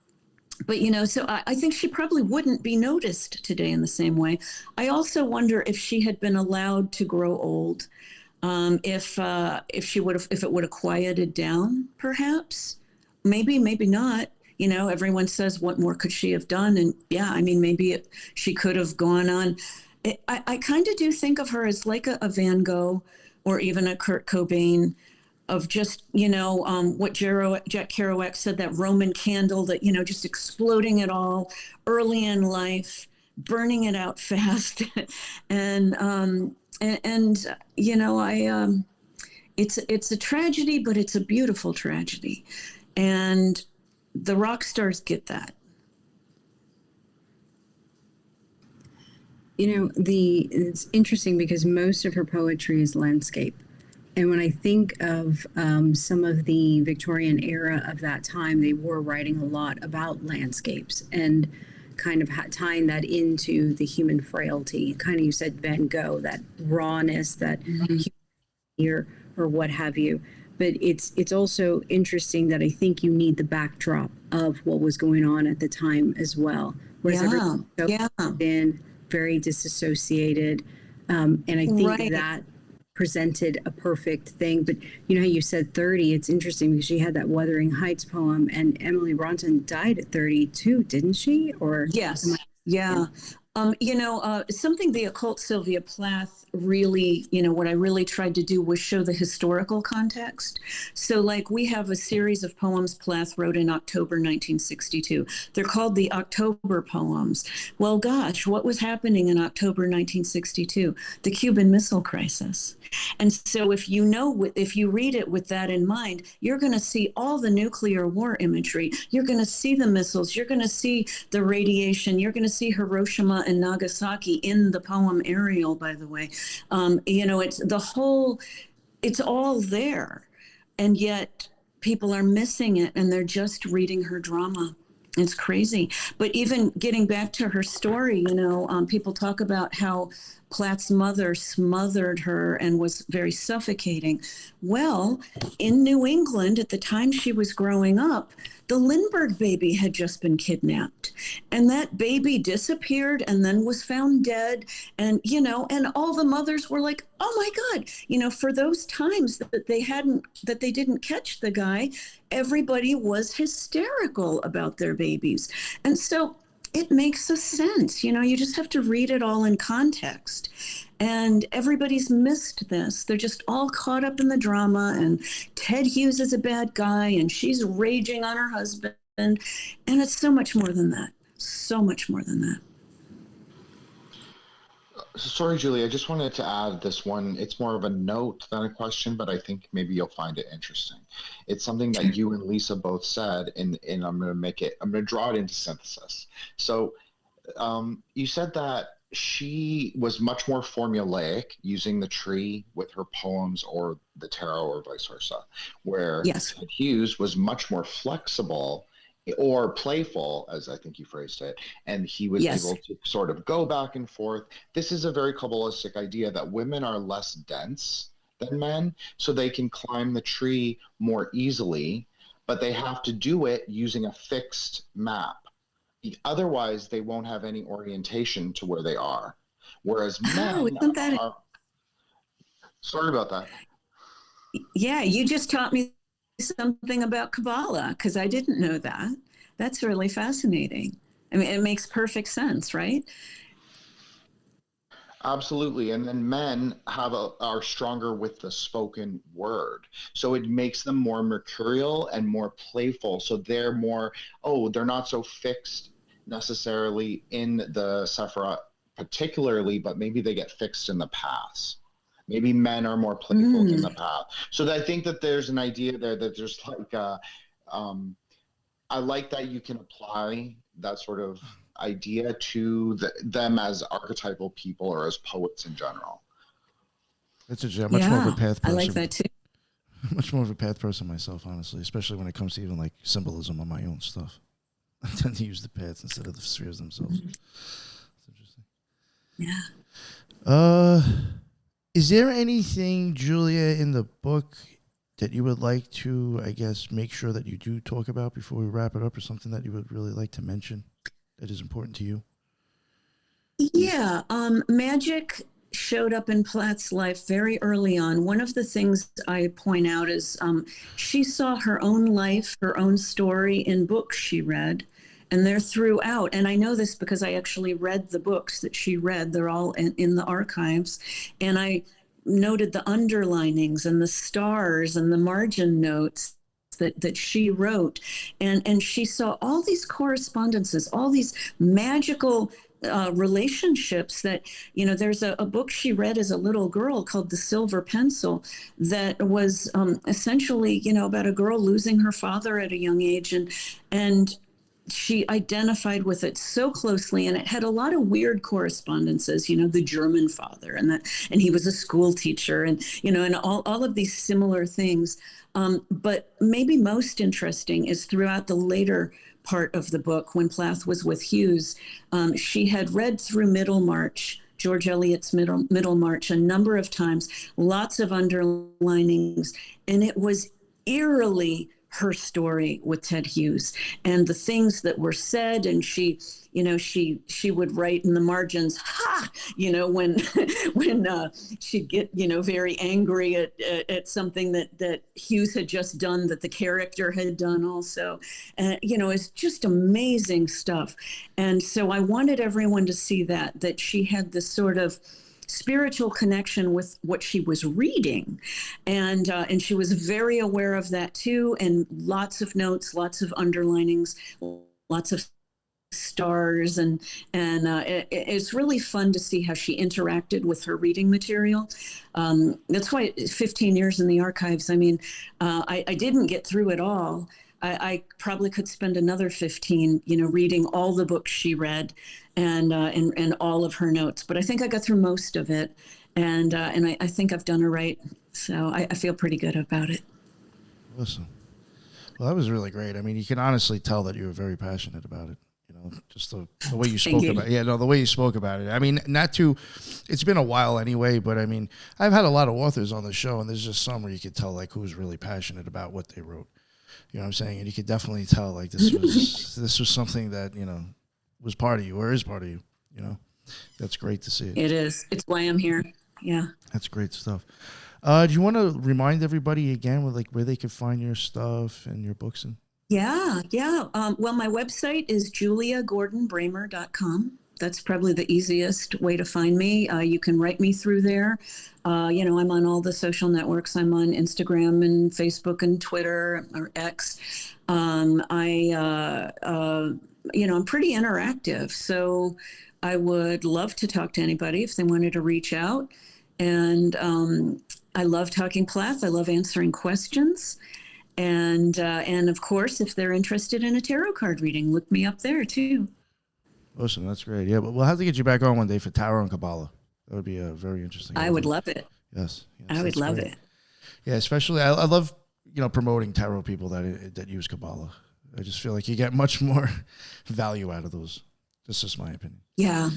I think she probably wouldn't be noticed today in the same way. I also wonder if she had been allowed to grow old. If it would have quieted down, perhaps, maybe not. Everyone says, what more could she have done? And yeah, I mean, maybe she could have gone on. I kind of do think of her as like a Van Gogh or even a Kurt Cobain, of just, what Jack Kerouac said, that Roman candle that, just exploding it all early in life, burning it out fast. It's a tragedy, but it's a beautiful tragedy. And the rock stars get that. It's interesting because most of her poetry is landscape. And when I think of some of the Victorian era of that time, they were writing a lot about landscapes and kind of tying that into the human frailty. Kind of, you said Van Gogh, that rawness, that here or what have you. But it's also interesting that I think you need the backdrop of what was going on at the time as well. Whereas everything been very disassociated, and I think that presented a perfect thing. But how you said 30, it's interesting because she had that Wuthering Heights poem, and Emily Bronte died at 32, didn't she? Or yes, yeah. Something the occult Sylvia Plath really, what I really tried to do was show the historical context. So like we have a series of poems Plath wrote in October 1962. They're called the October poems. Well, gosh, what was happening in October 1962? The Cuban Missile Crisis. And so if you read it with that in mind, you're going to see all the nuclear war imagery. You're going to see the missiles. You're going to see the radiation. You're going to see Hiroshima and Nagasaki in the poem Ariel, by the way. It's all there. And yet people are missing it and they're just reading her drama. It's crazy. But even getting back to her story, people talk about how Plath's mother smothered her and was very suffocating. Well, in New England, at the time she was growing up, the Lindbergh baby had just been kidnapped. And that baby disappeared and then was found dead. And, and all the mothers were like, oh my God, for those times that they didn't catch the guy, everybody was hysterical about their babies. And so it makes a sense, you just have to read it all in context. And everybody's missed this. They're just all caught up in the drama, and Ted Hughes is a bad guy and she's raging on her husband. And it's so much more than that. So much more than that. Sorry, Julie, I just wanted to add this one. It's more of a note than a question, but I think maybe you'll find it interesting. It's something that you and Lisa both said, and I'm going to draw it into synthesis. So you said that she was much more formulaic, using the tree with her poems or the tarot or vice versa, where Ted Hughes was much more flexible or playful, as I think you phrased it, and he was able to sort of go back and forth. This is a very Kabbalistic idea that women are less dense than men, so they can climb the tree more easily, but they have to do it using a fixed map. Otherwise, they won't have any orientation to where they are. Whereas Oh, men isn't that? are. Sorry about that. Yeah, you just taught me something about Kabbalah because I didn't know that. That's really fascinating. I mean, it makes perfect sense, right? Absolutely. And then men are stronger with the spoken word. So it makes them more mercurial and more playful. So they're more, they're not so fixed necessarily in the Sephirah particularly, but maybe they get fixed in the paths. Maybe men are more playful in the path. So I think that there's an idea there that there's like, I like that you can apply that sort of idea to them as archetypal people or as poets in general. That's I'm much more of a path person. I like that too. Much more of a path person myself, honestly, especially when it comes to even like symbolism on my own stuff. I tend to use the paths instead of the spheres themselves. That's interesting. Yeah. Is there anything, Julia, in the book that you would like to, I guess, make sure that you do talk about before we wrap it up, or something that you would really like to mention that is important to you? Yeah, magic showed up in Plath's life very early on. One of the things I point out is she saw her own life, her own story in books she read, and they're throughout. And I know this because I actually read the books that she read. They're all in the archives. And I noted the underlinings and the stars and the margin notes that she wrote. And she saw all these correspondences, all these magical relationships that, there's a book she read as a little girl called The Silver Pencil that was essentially, about a girl losing her father at a young age. And she identified with it so closely, and it had a lot of weird correspondences, the German father and he was a school teacher and, and all of these similar things. But maybe most interesting is throughout the later part of the book, when Plath was with Hughes, she had read through Middlemarch, George Eliot's Middlemarch, a number of times, lots of underlinings, and it was eerily her story with Ted Hughes and the things that were said. And she would write in the margins, when she'd get, very angry at something that Hughes had just done, that the character had done also. It's just amazing stuff. And so I wanted everyone to see that she had this sort of spiritual connection with what she was reading, and she was very aware of that too, and lots of notes, lots of underlinings, lots of stars, and it's really fun to see how she interacted with her reading material. That's why 15 years in the archives. I mean, I didn't get through it all. I probably could spend another 15, reading all the books she read and all of her notes. But I think I got through most of it, and I think I've done her right. So I feel pretty good about it. Awesome. Well, that was really great. I mean, you can honestly tell that you were very passionate about it. Just the way you spoke about it. Yeah, no, the way you spoke about it. I mean, it's been a while anyway, but I mean, I've had a lot of authors on the show, and there's just some where you could tell like who's really passionate about what they wrote. You know what I'm saying? And you could definitely tell like this was something that, was part of you or is part of you, That's great to see it. It is. It's why I'm here. Yeah. That's great stuff. Do you want to remind everybody again where they can find your stuff and your books? Yeah. Well, my website is juliagordonbramer.com. That's probably the easiest way to find me. You can write me through there. I'm on all the social networks. I'm on Instagram and Facebook and Twitter or X. I'm pretty interactive. So I would love to talk to anybody if they wanted to reach out. And I love talking Plath. I love answering questions. And of course, if they're interested in a tarot card reading, look me up there too. Awesome, that's great. Yeah, but we'll have to get you back on one day for tarot and Cabala. That would be a very interesting. I would love it. Yes, I would love it. Yeah, especially I love promoting tarot people that use Cabala. I just feel like you get much more value out of those. That's just my opinion. Yeah.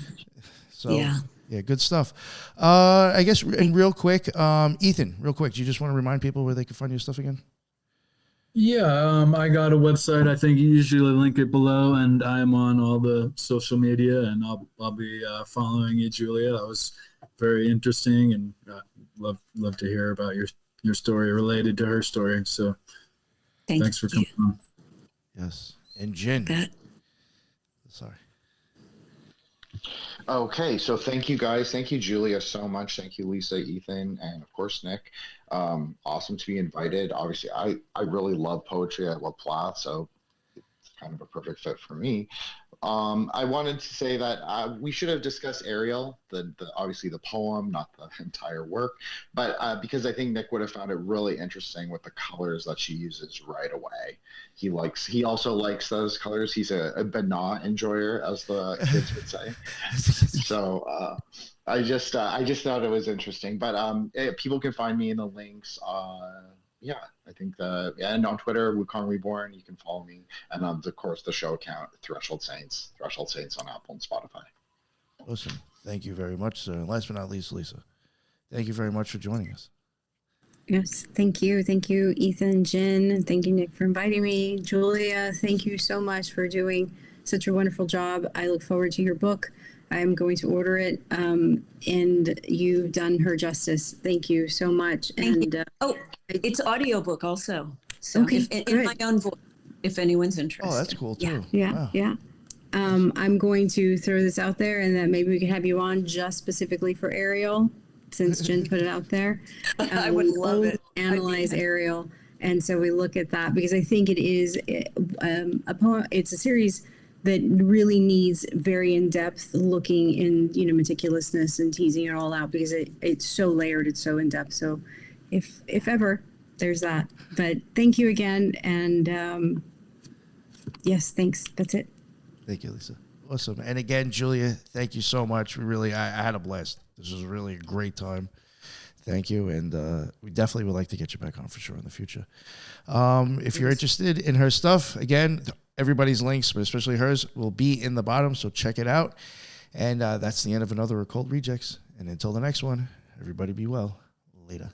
So yeah, good stuff. I guess, and real quick, Ethan, real quick, do you just want to remind people where they can find your stuff again? Yeah, I got a website. I think you usually link it below, and I'm on all the social media, and I'll be following you, Julia. That was very interesting, and love to hear about your story related to her story. So Thank thanks for you. coming on. Yes. And Jin. Bet. Sorry. Okay, so thank you guys. Thank you, Julia, so much. Thank you, Lisa, Ethan, and of course, Nick. Awesome to be invited. Obviously, I really love poetry. I love Plath, so it's kind of a perfect fit for me. I wanted to say that we should have discussed Ariel, the obviously the poem, not the entire work, but because I think Nick would have found it really interesting with the colors that she uses right away. He also likes those colors. He's a banana enjoyer, as the kids would say. So I just thought it was interesting. But people can find me in the links. Yeah, I think and on Twitter, Wukong Reborn, you can follow me, and of course the show account Threshold Saints on Apple and Spotify. Awesome. Thank you very much, sir. And last but not least, Lisa, thank you very much for joining us. Yes, thank you. Thank you, Ethan, Jen. Thank you, Nick, for inviting me. Julia, thank you so much for doing such a wonderful job. I look forward to your book. I'm going to order it, and you've done her justice. Thank you so much. Thank you. It's audiobook also. So Okay, in my own voice, if anyone's interested. Oh, that's cool too. Yeah, Wow. yeah. I'm going to throw this out there, and that maybe we could have you on just specifically for Ariel, since Jen put it out there. I would love it. Analyze Ariel, and so we look at that because I think it is a poem. It's a series that really needs very in-depth looking in, meticulousness and teasing it all out because it's so layered, it's so in-depth. So if ever, there's that. But thank you again, and yes, thanks. That's it. Thank you, Lisa. Awesome. And again, Julia, thank you so much. I had a blast. This was really a great time. Thank you. And we definitely would like to get you back on for sure in the future. If you're interested in her stuff, again, everybody's links, but especially hers, will be in the bottom. So check it out. And that's the end of another Occult Rejects. And until the next one, everybody be well. Later.